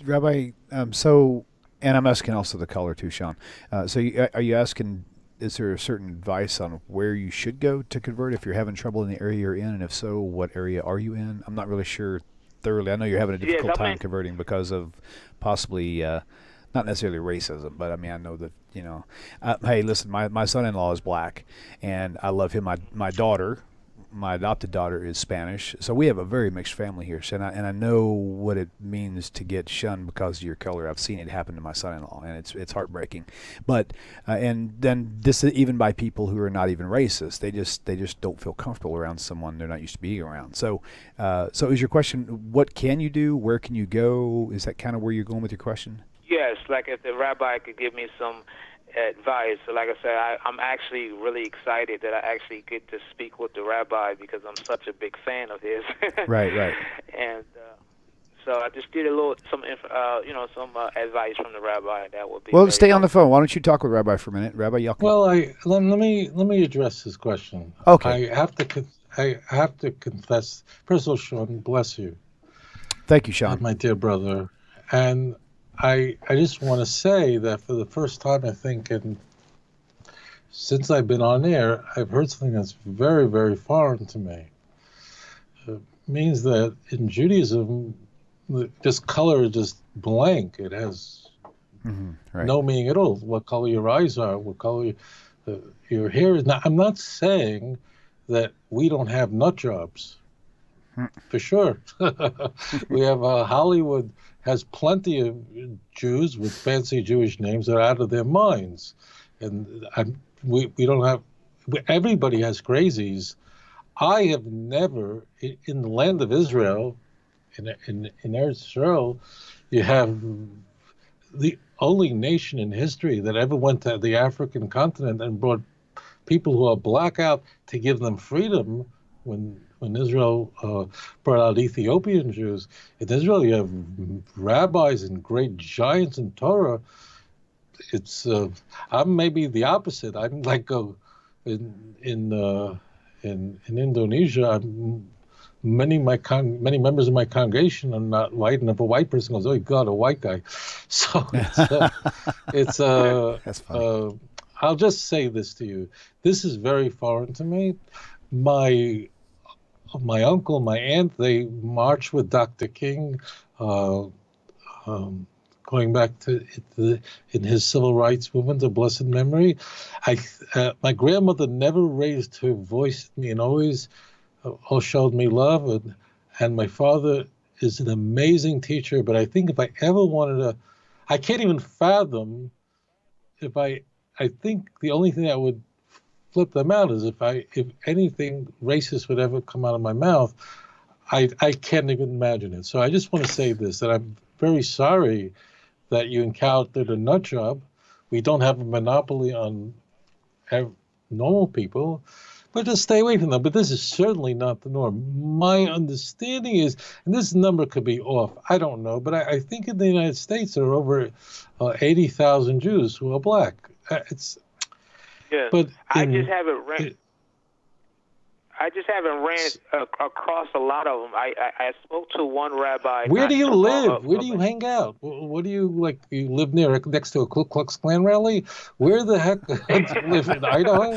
Rabbi, and I'm asking also the caller too, Sean. Are you asking, is there a certain advice on where you should go to convert if you're having trouble in the area you're in? And if so, what area are you in? I'm not really sure thoroughly. I know you're having a difficult time converting because of possibly not necessarily racism, but I mean, I know that, hey, listen, my son-in-law is black, and I love him. My daughter, my adopted daughter, is Spanish, so we have a very mixed family here. So, and I know what it means to get shunned because of your color. I've seen it happen to my son-in-law, and it's heartbreaking. But and then this is even by people who are not even racist. They just don't feel comfortable around someone they're not used to being around. So is your question, what can you do? Where can you go? Is that kind of where you're going with your question? Yes, like if the rabbi could give me some advice. So like I said, I'm actually really excited that I actually get to speak with the rabbi, because I'm such a big fan of his. Right. And So I just need some advice from the rabbi. That would be Well, very stay on the helpful. phone. Why don't you talk with Rabbi for a minute? Rabbi, y'all can... Well, let me address this question. Okay. I have to confess. First of all, Sean, bless you, Thank you, Sean. my dear brother. And I just want to say that for the first time, I think, since I've been on air, I've heard something that's very, very foreign to me. It means that in Judaism, this color is just blank. It has Right. no meaning at all. What color your eyes are, what color your hair is. Now, I'm not saying that we don't have nut jobs. For sure. We have Hollywood has plenty of Jews with fancy Jewish names that are out of their minds. And we don't have, everybody has crazies. I have never, in the land of Israel, in Eretz Israel, you have the only nation in history that ever went to the African continent and brought people who are black out to give them freedom. When Israel brought out Ethiopian Jews, in Israel you have rabbis and great giants in Torah. It's I'm maybe the opposite. I'm like in Indonesia. Many members of my congregation are not white, and if a white person goes, "Oh God, a white guy," so it's That's funny. I'll just say this to you. This is very foreign to me. My uncle, my aunt, they marched with Dr. King, going back to in his civil rights movement of blessed memory. My grandmother never raised her voice at me and always showed me love. And my father is an amazing teacher. But I think if I ever wanted to, I can't even fathom I think the only thing that would flip them out is if anything racist would ever come out of my mouth. I can't even imagine it. So I just want to say this, that I'm very sorry that you encountered a nut job. We don't have a monopoly on normal people, but just stay away from them. But this is certainly not the norm. My understanding is, and this number could be off, I don't know, but I think in the United States there are over 80,000 Jews who are black. Yeah, but I just haven't ran across a lot of them. I spoke to one rabbi. Where do you live? Where do you hang out? What do you like? You live next to a Ku Klux Klan rally? Where the heck do you live in Idaho?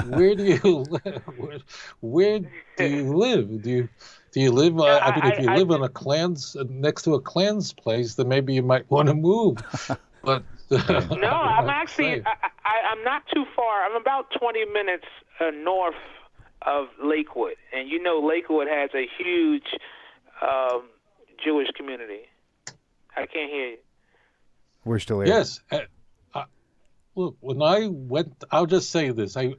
Where do you live? Where do you live? Do you live? I mean, if you live on a Klan's next to a Klan's place, then maybe you might want to move. But no, I'm actually I'm not too far. I'm about 20 minutes north of Lakewood, and you know Lakewood has a huge Jewish community. I can't hear you. We're still here. Yes. Look, when I went, I'll just say this. I'm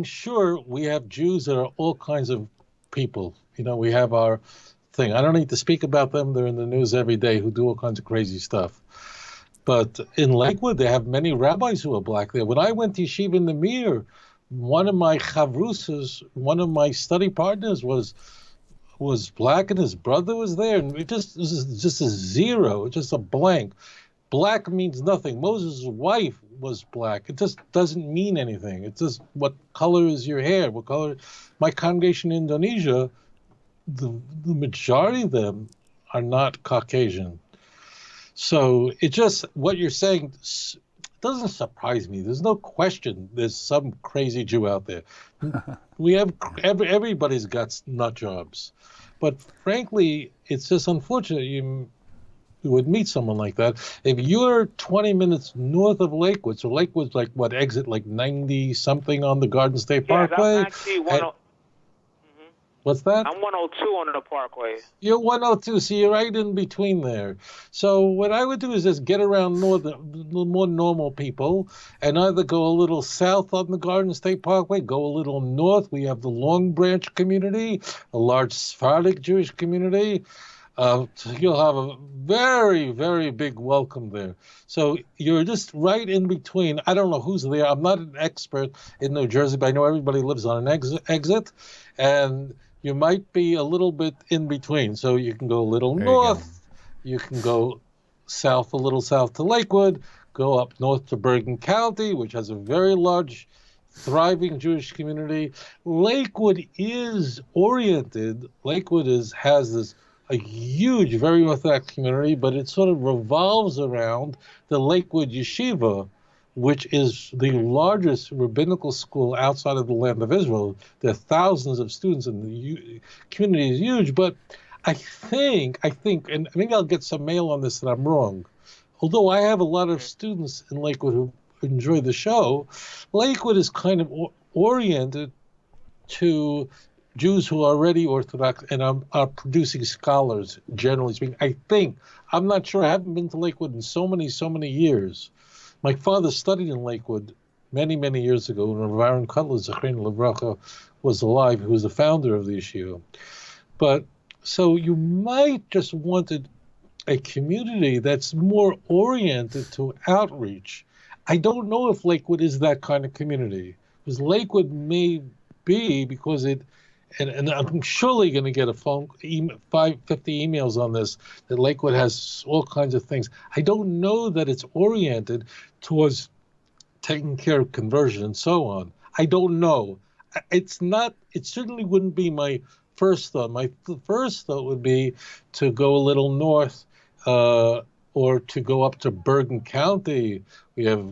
sure we have Jews that are all kinds of people. You know, we have our thing. I don't need to speak about them. They're in the news every day who do all kinds of crazy stuff. But in Lakewood, they have many rabbis who are black there. When I went to Yeshiva in the Mir, one of my chavrusas, one of my study partners was black, and his brother was there, and it was just a zero, just a blank. Black means nothing. Moses' wife was black. It just doesn't mean anything. It's just what color is your hair? What color? My congregation in Indonesia, the majority of them are not Caucasian. So it just, what you're saying doesn't surprise me. There's no question there's some crazy Jew out there. We have, everybody's got nut jobs. But frankly, it's just unfortunate you would meet someone like that. If you're 20 minutes north of Lakewood, so Lakewood's like what, exit like 90 something on the Garden State Parkway? I'm actually What's that? I'm 102 on the Parkway. You're 102, so you're right in between there. So what I would do is just get around more normal people and either go a little south on the Garden State Parkway, go a little north. We have the Long Branch community, a large Sephardic Jewish community. You'll have a very, very big welcome there. So you're just right in between. I don't know who's there. I'm not an expert in New Jersey, but I know everybody lives on an exit. And you might be a little bit in between. So you can go a little There you go. north, you can go south, a little south to Lakewood, go up north to Bergen County, which has a very large, thriving Jewish community. Lakewood is oriented. Has this a huge, very Orthodox community, but it sort of revolves around the Lakewood Yeshiva, which is the largest rabbinical school outside of the land of Israel. There are thousands of students, and the community is huge. But I think, and maybe I'll get some mail on this that I'm wrong. Although I have a lot of students in Lakewood who enjoy the show, Lakewood is kind of oriented to Jews who are already Orthodox and are producing scholars, generally speaking. I think, I'm not sure, I haven't been to Lakewood in so many years. My father studied in Lakewood many years ago when Rav Aaron Cutler, Zechrein Levracha, was alive, who was the founder of the yeshiva. But, so you might just wanted a community that's more oriented to outreach. I don't know if Lakewood is that kind of community, because Lakewood may be, because it, and I'm surely going to get a 50 emails on this, that Lakewood has all kinds of things. I don't know that it's oriented towards taking care of conversion and so on. I don't know. It's not, it certainly wouldn't be my first thought. My first thought would be to go a little north, or to go up to Bergen County. We have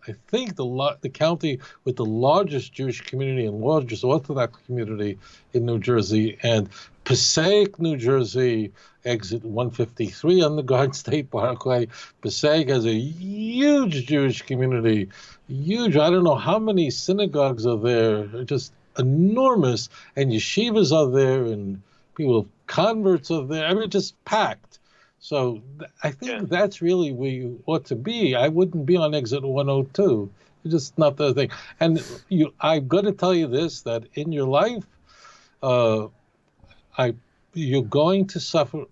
I think the county with the largest Jewish community and largest Orthodox community in New Jersey, and Passaic, New Jersey, exit 153 on the Garden State Parkway. Passaic has a huge Jewish community, huge. I don't know how many synagogues are there, just enormous, and yeshivas are there, and people, converts are there. I mean, just packed. So I think that's really where you ought to be. I wouldn't be on exit 102. It's just not the thing. And I've got to tell you this, that in your life, you're going to suffer.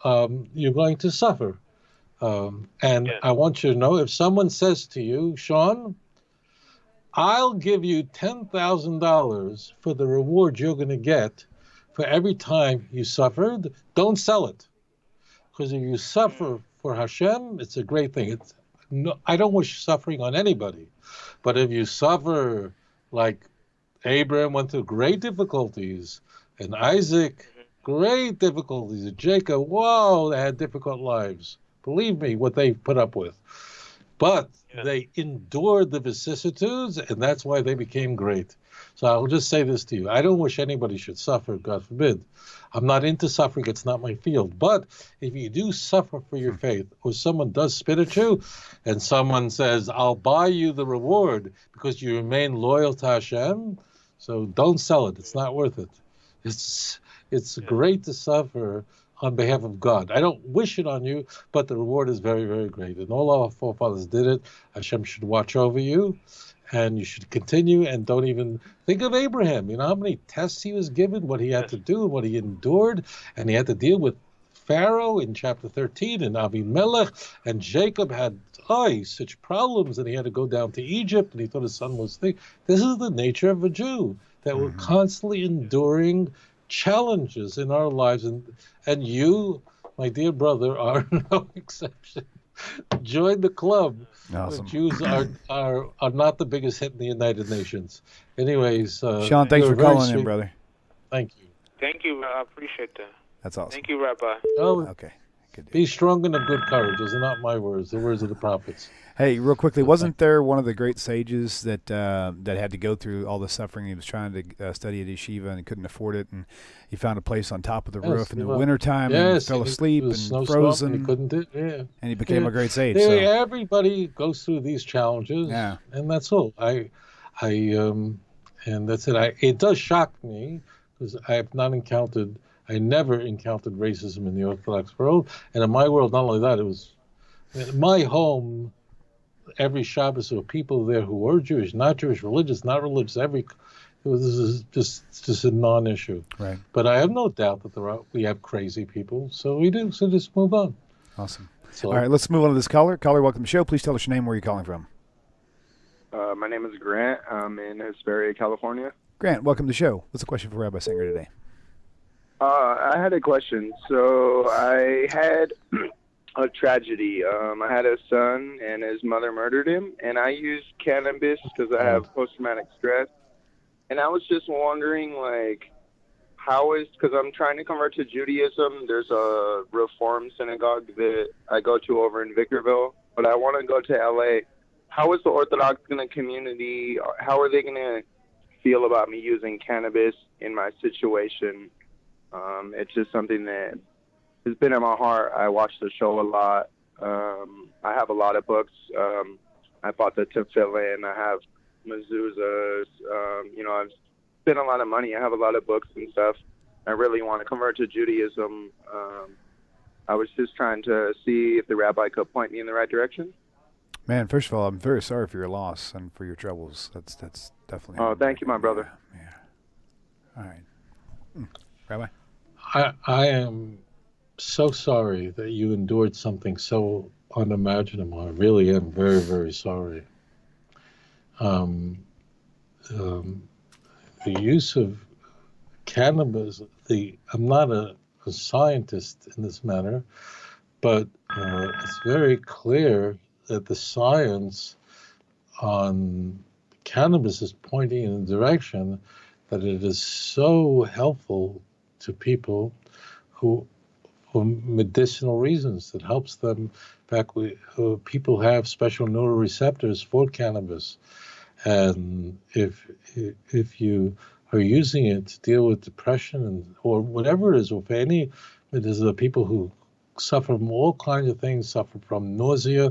You're going to suffer. And I want you to know, if someone says to you, Sean, I'll give you $10,000 for the reward you're going to get for every time you suffered, don't sell it. Because if you suffer for Hashem, it's a great thing. I don't wish suffering on anybody. But if you suffer like Abraham went through great difficulties, and Isaac, great difficulties, and Jacob, whoa, they had difficult lives. Believe me, what they put up with. But they endured the vicissitudes, and that's why they became great. So I'll just say this to you. I don't wish anybody should suffer, God forbid. I'm not into suffering. It's not my field. But if you do suffer for your faith, or someone does spit at you, and someone says, I'll buy you the reward because you remain loyal to Hashem, so don't sell it. It's not worth it. It's great to suffer on behalf of God. I don't wish it on you, but the reward is very great. And all our forefathers did it. Hashem should watch over you, and you should continue, and don't even think of Abraham. You know how many tests he was given, what he had to do, what he endured, and he had to deal with Pharaoh in chapter 13, and Abimelech, and Jacob had such problems, and he had to go down to Egypt, and he thought his son was thick. This is the nature of a Jew, that we're constantly enduring challenges in our lives, and you, my dear brother, are no exception. Join the club. Awesome. Jews are not the biggest hit in the United Nations. Anyways, Sean, thanks for calling in, brother. Thank you. Thank you. I appreciate that. That's awesome. Thank you, Rabbi. Oh, okay. Good be strong and of good courage. Those are not my words. The words of the prophets. Hey, real quickly, wasn't there one of the great sages that had to go through all the suffering? He was trying to study at yeshiva and he couldn't afford it, and he found a place on top of the roof in the wintertime and fell asleep and frozen. He couldn't do it. Yeah. And he became a great sage. Yeah, so. Everybody goes through these challenges, and that's all. And that's it. It does shock me because I never encountered racism in the Orthodox world, and in my world, not only that, it was in my home. Every Shabbos there were people there who were Jewish, not Jewish, religious, not religious. This is just a non-issue. Right. But I have no doubt that we have crazy people, so we do. So just move on. Awesome. All right, let's move on to this caller. Caller, welcome to the show. Please tell us your name, where you're calling from. My name is Grant. I'm in Hesperia, California. Grant, welcome to the show. What's the question for Rabbi Singer today? I had a question. So I had a tragedy. I had a son, and his mother murdered him, and I used cannabis because I have post-traumatic stress. And I was just wondering, like, because I'm trying to convert to Judaism. There's a Reform synagogue that I go to over in Victorville, but I want to go to LA. How is the Orthodox community, how are they going to feel about me using cannabis in my situation? It's just something that has been in my heart. I watch the show a lot. I have a lot of books. I bought the tefillin. I have mezuzahs. I've spent a lot of money. I have a lot of books and stuff. I really want to convert to Judaism. I was just trying to see if the rabbi could point me in the right direction. Man, first of all, I'm very sorry for your loss and for your troubles. That's definitely. Oh, thank you, my brother. Yeah. All right. Rabbi? I am so sorry that you endured something so unimaginable. I really am very, very sorry. The use of cannabis, I'm not a scientist in this matter, but it's very clear that the science on cannabis is pointing in the direction that it is so helpful to people who, for medicinal reasons, it helps them. In fact, people have special neuroreceptors for cannabis, and if you are using it to deal with depression or whatever it is, or for there's the people who suffer from all kinds of things, suffer from nausea.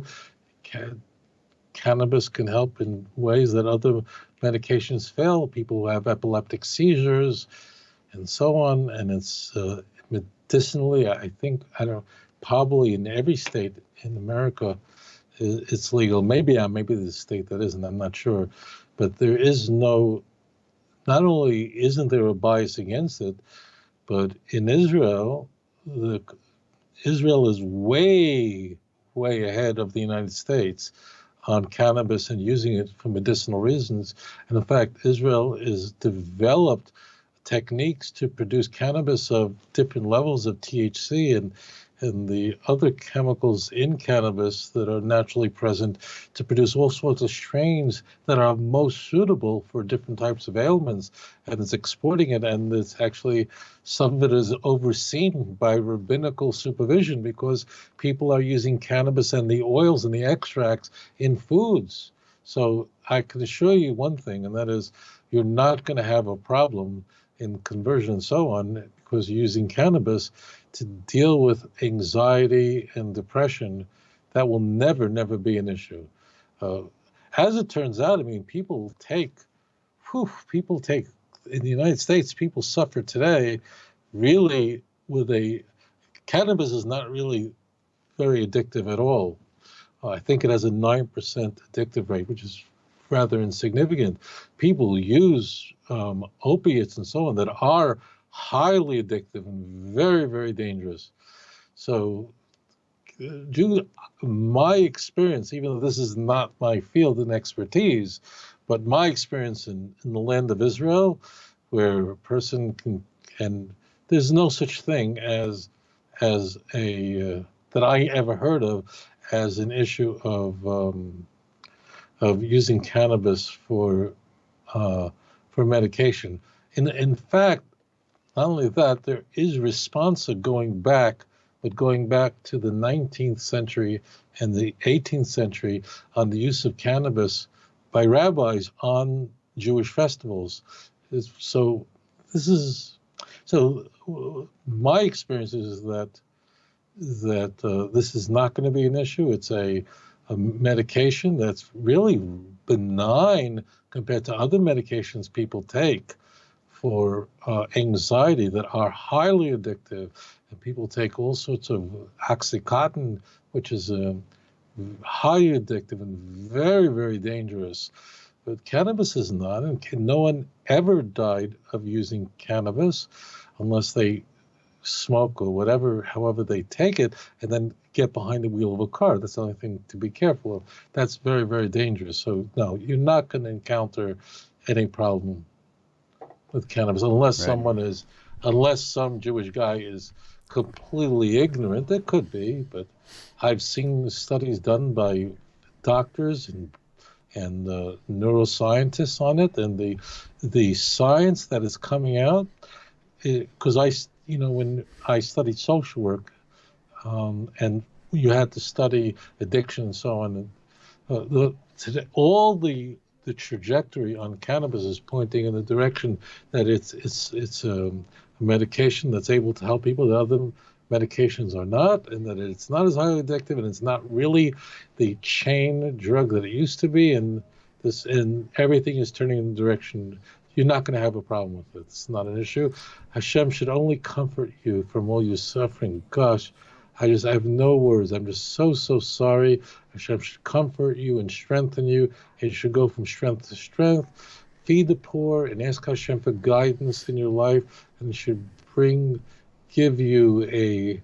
Cannabis can help in ways that other medications fail. People who have epileptic seizures and so on, and it's medicinally, I think, probably in every state in America it's legal. Maybe the state that isn't, I'm not sure. But there is not only isn't there a bias against it, but in Israel, Israel is way ahead of the United States on cannabis and using it for medicinal reasons. And in fact, Israel has developed techniques to produce cannabis of different levels of THC and the other chemicals in cannabis that are naturally present to produce all sorts of strains that are most suitable for different types of ailments. And it's exporting it, and it's actually, some of it is overseen by rabbinical supervision because people are using cannabis and the oils and the extracts in foods. So I can assure you one thing, and that is you're not going to have a problem in conversion and so on because you're using cannabis to deal with anxiety and depression. That will never be an issue. As it turns out, I mean, people take, in the United States, people suffer today really cannabis is not really very addictive at all. I think it has a 9% addictive rate, which is rather insignificant. People use opiates and so on that are highly addictive and very, very dangerous. So my experience, even though this is not my field and expertise, but my experience in the land of Israel, where a person can there's no such thing as a that I ever heard of as an issue of using cannabis for medication. In fact, not only that, there is responsa going back to the 19th century and the 18th century on the use of cannabis by rabbis on Jewish festivals. So my experience is that this is not going to be an issue. It's a medication that's really benign compared to other medications people take for anxiety that are highly addictive. And people take all sorts of Oxycontin, which is highly addictive and very, very dangerous. But cannabis is not, and no one ever died of using cannabis unless they smoke or whatever, however they take it, and then get behind the wheel of a car. That's the only thing to be careful of. That's very, very dangerous. So no, you're not going to encounter any problem. with cannabis, unless Right. unless some Jewish guy is completely ignorant. There could be, but I've seen studies done by doctors and neuroscientists on it, and the science that is coming out. Because when I studied social work, and you had to study addiction and so on, and all the trajectory on cannabis is pointing in the direction that it's a medication that's able to help people that other medications are not, and that it's not as highly addictive, and it's not really the chain drug that it used to be, and everything is turning in the direction. You're not going to have a problem with it. It's not an issue. Hashem should only comfort you from all your suffering. Gosh, I have no words. I'm just so sorry. Hashem should comfort you and strengthen you, and you should go from strength to strength. Feed the poor and ask Hashem for guidance in your life, and it should give you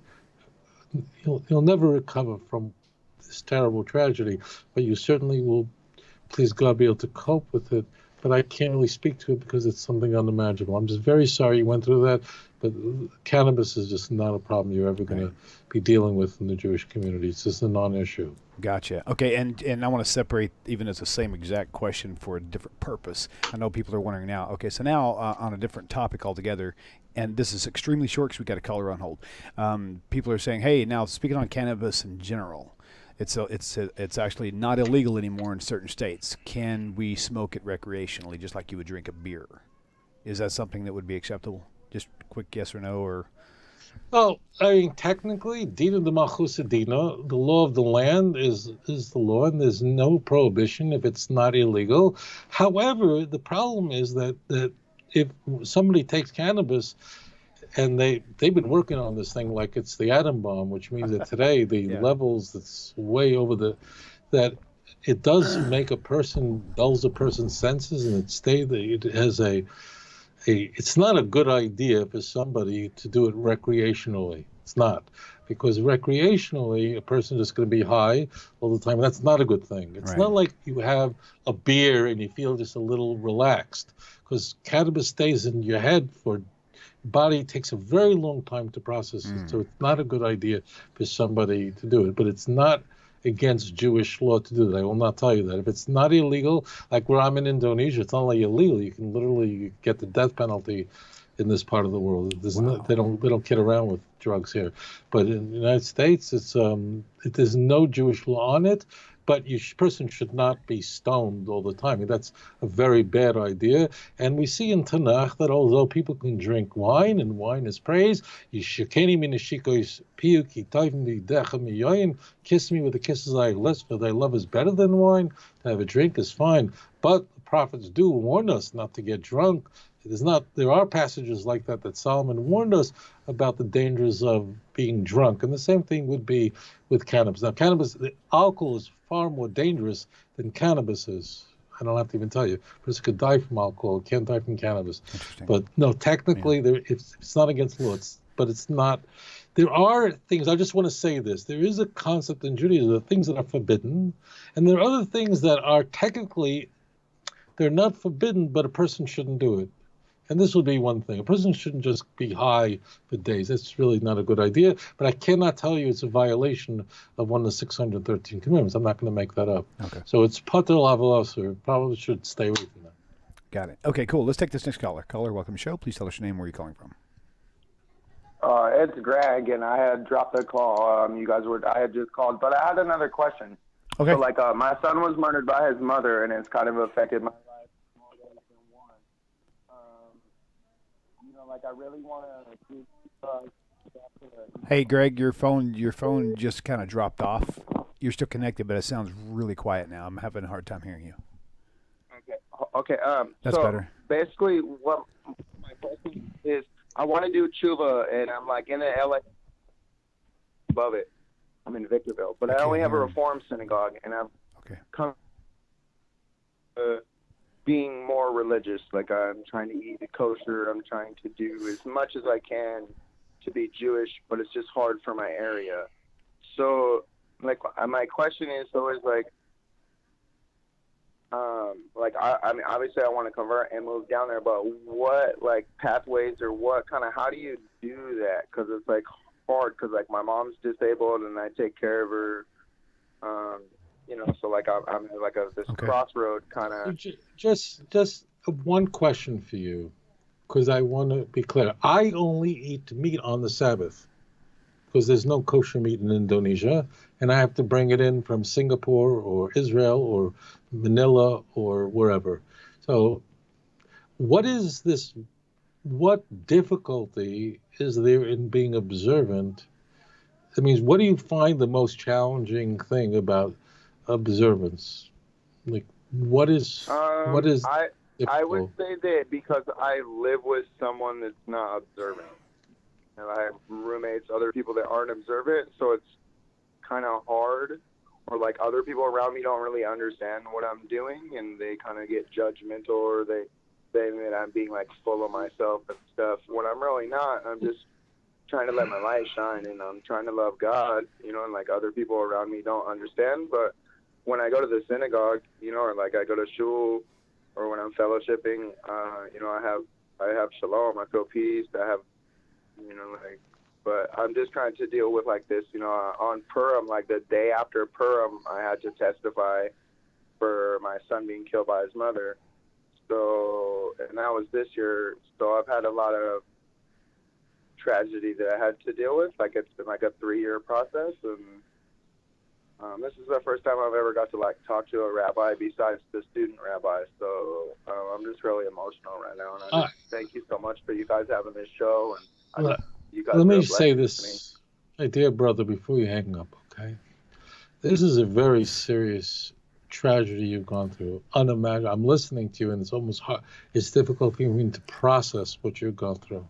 you'll never recover from this terrible tragedy, but you certainly will, please God, be able to cope with it. But I can't really speak to it because it's something unimaginable. I'm just very sorry you went through that, but cannabis is just not a problem you're ever going to be dealing with in the Jewish community. It's just a non-issue. Gotcha. Okay, and I want to separate, even as the same exact question for a different purpose. I know people are wondering now. Okay, so now on a different topic altogether, and this is extremely short because we got a caller on hold. People are saying, hey, now speaking on cannabis in general, it's actually not illegal anymore in certain states. Can we smoke it recreationally, just like you would drink a beer? Is that something that would be acceptable? Just quick yes or no, or? Well, I mean, technically, Dina de Malchus Dina, the law of the land is the law, and there's no prohibition if it's not illegal. However, the problem is that if somebody takes cannabis, and they've been working on this thing like it's the atom bomb, which means that today the levels that's way over that it does make dulls a person's senses, and it has it's not a good idea for somebody to do it recreationally. It's not, because recreationally a person is going to be high all the time. That's not a good thing. It's not like you have a beer and you feel just a little relaxed, because cannabis stays in your head body takes a very long time to process it, so it's not a good idea for somebody to do it. But it's not against Jewish law to do that. I will not tell you that. If it's not illegal, like where I'm in Indonesia, it's not only illegal, you can literally get the death penalty in this part of the world. They don't kid around with drugs here. But in the United States, there's no Jewish law on it. But person should not be stoned all the time. I mean, that's a very bad idea. And we see in Tanakh that although people can drink wine, and wine is praise, kiss me with the kisses I lips, for thy love is better than wine. To have a drink is fine. But the prophets do warn us not to get drunk. There are passages like that Solomon warned us about the dangers of being drunk. And the same thing would be with cannabis. Now, alcohol is far more dangerous than cannabis is. I don't have to even tell you. A person could die from alcohol, can't die from cannabis. But no, technically, it's not against law. But it's not. There are things, I just want to say this. There is a concept in Judaism of things that are forbidden, and there are other things that are technically, they're not forbidden, but a person shouldn't do it. And this would be one thing. A person shouldn't just be high for days. That's really not a good idea. But I cannot tell you it's a violation of one of the 613 commandments. I'm not going to make that up. Okay. So it's patel avalasur. Probably should stay away from that. Got it. Okay, cool. Let's take this next caller. Caller, welcome to the show. Please tell us your name, where you're calling from. It's Greg, and I had dropped the call. I had just called, but I had another question. Okay. So, my son was murdered by his mother, and it's kind of affected my life more ways than one. I really want to. Hey, Greg, your phone just kind of dropped off. You're still connected, but it sounds really quiet now. I'm having a hard time hearing you. Okay. That's better. Basically, what my question is, I want to do tshuva, and I'm in the LA above it. I'm in Victorville, but I only have a Reform synagogue, and I'm come being more religious. I'm trying to eat kosher. I'm trying to do as much as I can to be Jewish, but it's just hard for my area. So, my question is always like I mean, obviously I want to convert and move down there, but what like pathways or what kind of, how do you do that? Because it's like hard, because like my mom's disabled and I take care of her. You know, so like I'm in like this crossroad kind of. Just one question for you, because I want to be clear. I only eat meat on the Sabbath, because there's no kosher meat in Indonesia, and I have to bring it in from Singapore or Israel or Manila or wherever. So what difficulty is there in being observant? I mean, what do you find the most challenging thing about observance? Like, what is difficult? I would say that because I live with someone that's not observant. And I have roommates, other people that aren't observant, so it's kind of hard. Or like other people around me don't really understand what I'm doing, and they kind of get judgmental, or they say that I'm being like full of myself and stuff. When I'm really not. I'm just trying to let my light shine, and I'm trying to love God, you know, and like other people around me don't understand. But when I go to the synagogue, you know, or like I go to shul, or when I'm fellowshipping, you know, I have shalom, I feel peace, I have, you know, like, but I'm just trying to deal with like this, you know, on Purim, like the day after Purim, I had to testify for my son being killed by his mother. So, and that was this year. So I've had a lot of tragedy that I had to deal with. Like it's been like a 3-year process, and this is the first time I've ever got to like talk to a rabbi besides the student rabbi. So I'm just really emotional right now, and I just thank you so much for you guys having this show. And you guys let me are a say blessing this, my dear brother, before you hang up, okay? This is a very serious tragedy you've gone through. Unimaginable. I'm listening to you, and it's almost hard. It's difficult for me to process what you've gone through.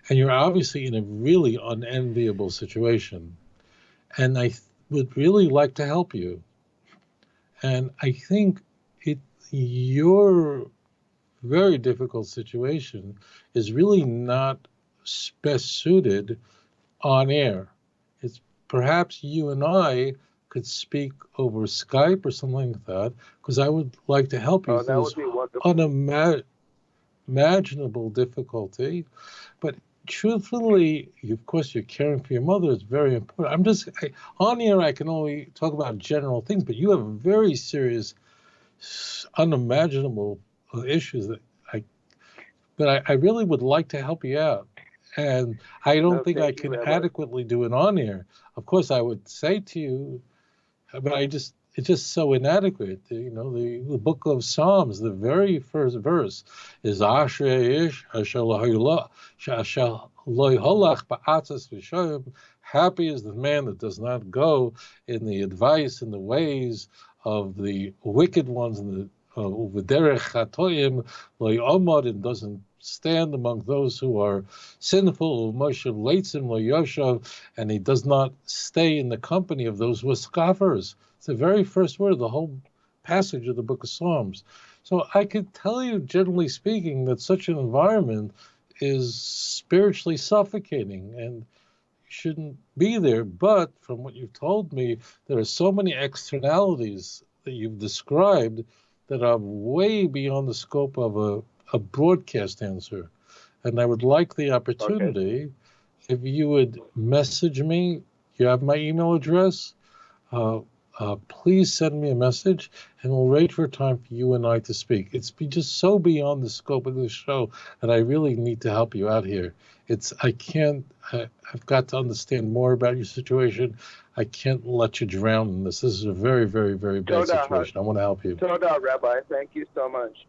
And you're obviously in a really unenviable situation. And I would really like to help you. And I think your very difficult situation is really not best suited on air. It's perhaps you and I could speak over Skype or something like that, because I would like to help you through this unimaginable difficulty. But truthfully, of course, you're caring for your mother. It's very important. On here, I can only talk about general things, but you have very serious, unimaginable issues that I really would like to help you out. And I don't think I can adequately do it on here. Of course, I would say to you, but it's just so inadequate. You know, the book of Psalms, the very first verse is Ashrei ish asher lo holach ba'atzos v'shoyim. Happy is the man that does not go in the advice and the ways of the wicked ones, and the v'derech chatoim lo yomod, and doesn't stand among those who are sinful, Moshe leitzim lo yoshav, and he does not stay in the company of those who are scoffers. It's the very first word of the whole passage of the book of Psalms. So I could tell you, generally speaking, that such an environment is spiritually suffocating and shouldn't be there. But from what you've told me, there are so many externalities that you've described that are way beyond the scope of a broadcast answer. And I would like the opportunity, if you would message me. You have my email address. Please send me a message, and we'll wait for a time for you and I to speak. It's just so beyond the scope of this show that I really need to help you out here. I've got to understand more about your situation. I can't let you drown in this. This is a very, very, very bad situation. I want to help you. TORAH, Rabbi. Thank you so much.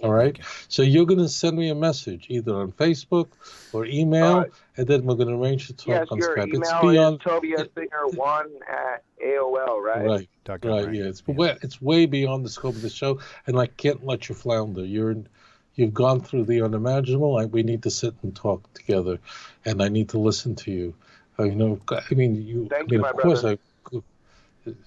All right. So you're going to send me a message either on Facebook or email, and then we're going to arrange to talk on Skype. Your email is ToviaSinger1@AOL, right? Right. Yeah. It's way beyond the scope of the show, and I can't let you flounder. You've gone through the unimaginable. We need to sit and talk together, and I need to listen to you. Thank you, my brother.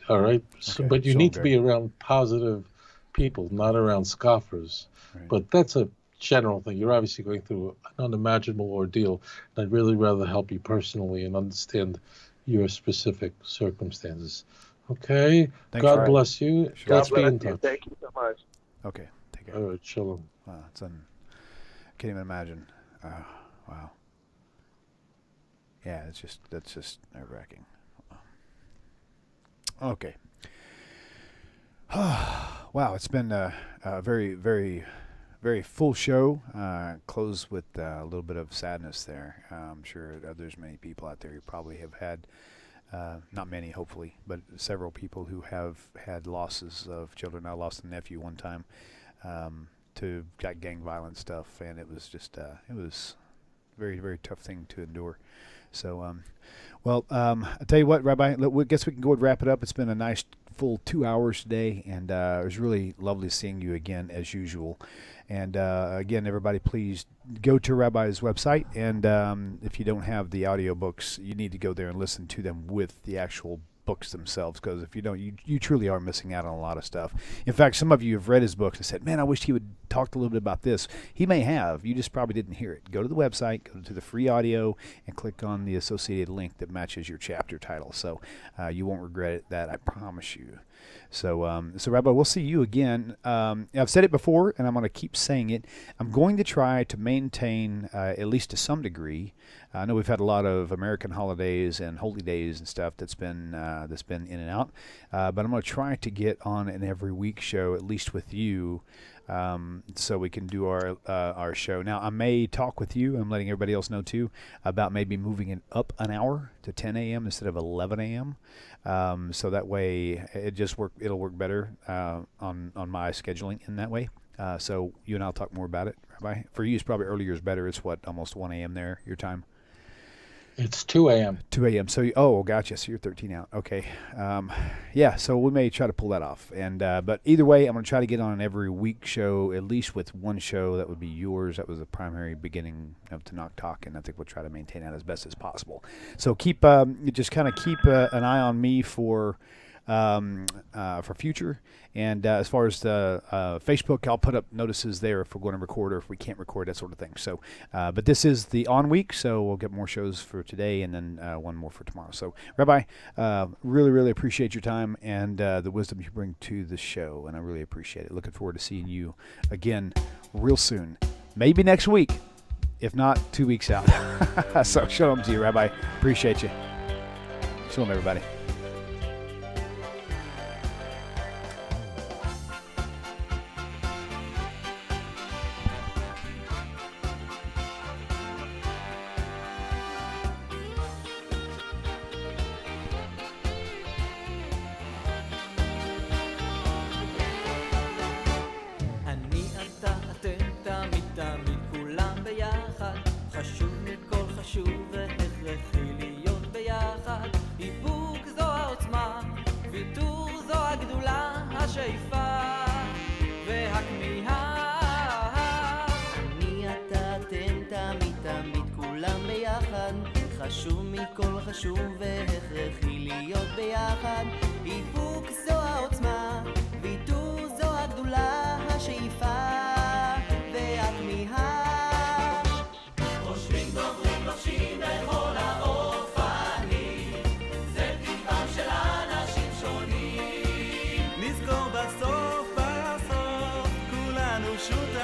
All right. So, but you need to be around positive people, not around scoffers. Right. But that's a general thing. You're obviously going through an unimaginable ordeal, and I'd really rather help you personally and understand your specific circumstances. Okay. Thanks, God Rabbi. bless you. Sure. Let's God be bless in you. touch. Thank you so much. Okay, take care. All right, shalom. Wow, can't even imagine. Wow. Yeah, that's just nerve-wracking. Okay. Wow, it's been a very, very, very full show. Close with a little bit of sadness there. I'm sure there's many people out there who probably have had, not many, hopefully, but several people who have had losses of children. I lost a nephew one time to gang violence stuff, and it was just it was very, very tough thing to endure. So, I tell you what, Rabbi, I guess we can go and wrap it up. It's been a nice full 2 hours today, and it was really lovely seeing you again as usual. And again, everybody, please go to Rabbi's website, and if you don't have the audio books, you need to go there and listen to them with the actual books themselves, because if you don't, you truly are missing out on a lot of stuff. In fact, some of you have read his books and said, man, I wish he would talk a little bit about this. He may have. You just probably didn't hear it. Go to the website, go to the free audio, and click on the associated link that matches your chapter title. So you won't regret that, I promise you. So, Rabbi, we'll see you again. I've said it before, and I'm going to keep saying it. I'm going to try to maintain, at least to some degree. I know we've had a lot of American holidays and holy days and stuff that's been in and out, but I'm going to try to get on an every week show, at least with you, so we can do our show. Now, I may talk with you. I'm letting everybody else know too about maybe moving it up an hour to 10 a.m. instead of 11 a.m. So that way it'll work better on my scheduling in that way. So you and I'll talk more about it, Rabbi. For you, it's probably earlier is better. It's almost 1 a.m. there, your time. It's 2 a.m. 2 a.m. So, gotcha. So you're 13 out. Okay. So we may try to pull that off. And but either way, I'm going to try to get on an every week show, at least with one show that would be yours. That was the primary beginning of Tanakh Talk, and I think we'll try to maintain that as best as possible. So keep an eye on me for future. And as far as the Facebook, I'll put up notices there if we're going to record or if we can't record, that sort of thing. So, but this is the on week, so we'll get more shows for today and then one more for tomorrow. So, Rabbi, really, really appreciate your time and the wisdom you bring to the show, and I really appreciate it. Looking forward to seeing you again real soon. Maybe next week, if not 2 weeks out. So, shalom to you, Rabbi. Appreciate you. Shalom, everybody. חשוב מכל חשוב והכרחי להיות ביחד. איפוק זו העוצמה, ויתור זו הגדולה, השאיפה והכמיהה. חושבים דוברים לובשים בכל האופנים, זה טבעם של אנשים שונים. נזכור בסוף כולנו שותפים.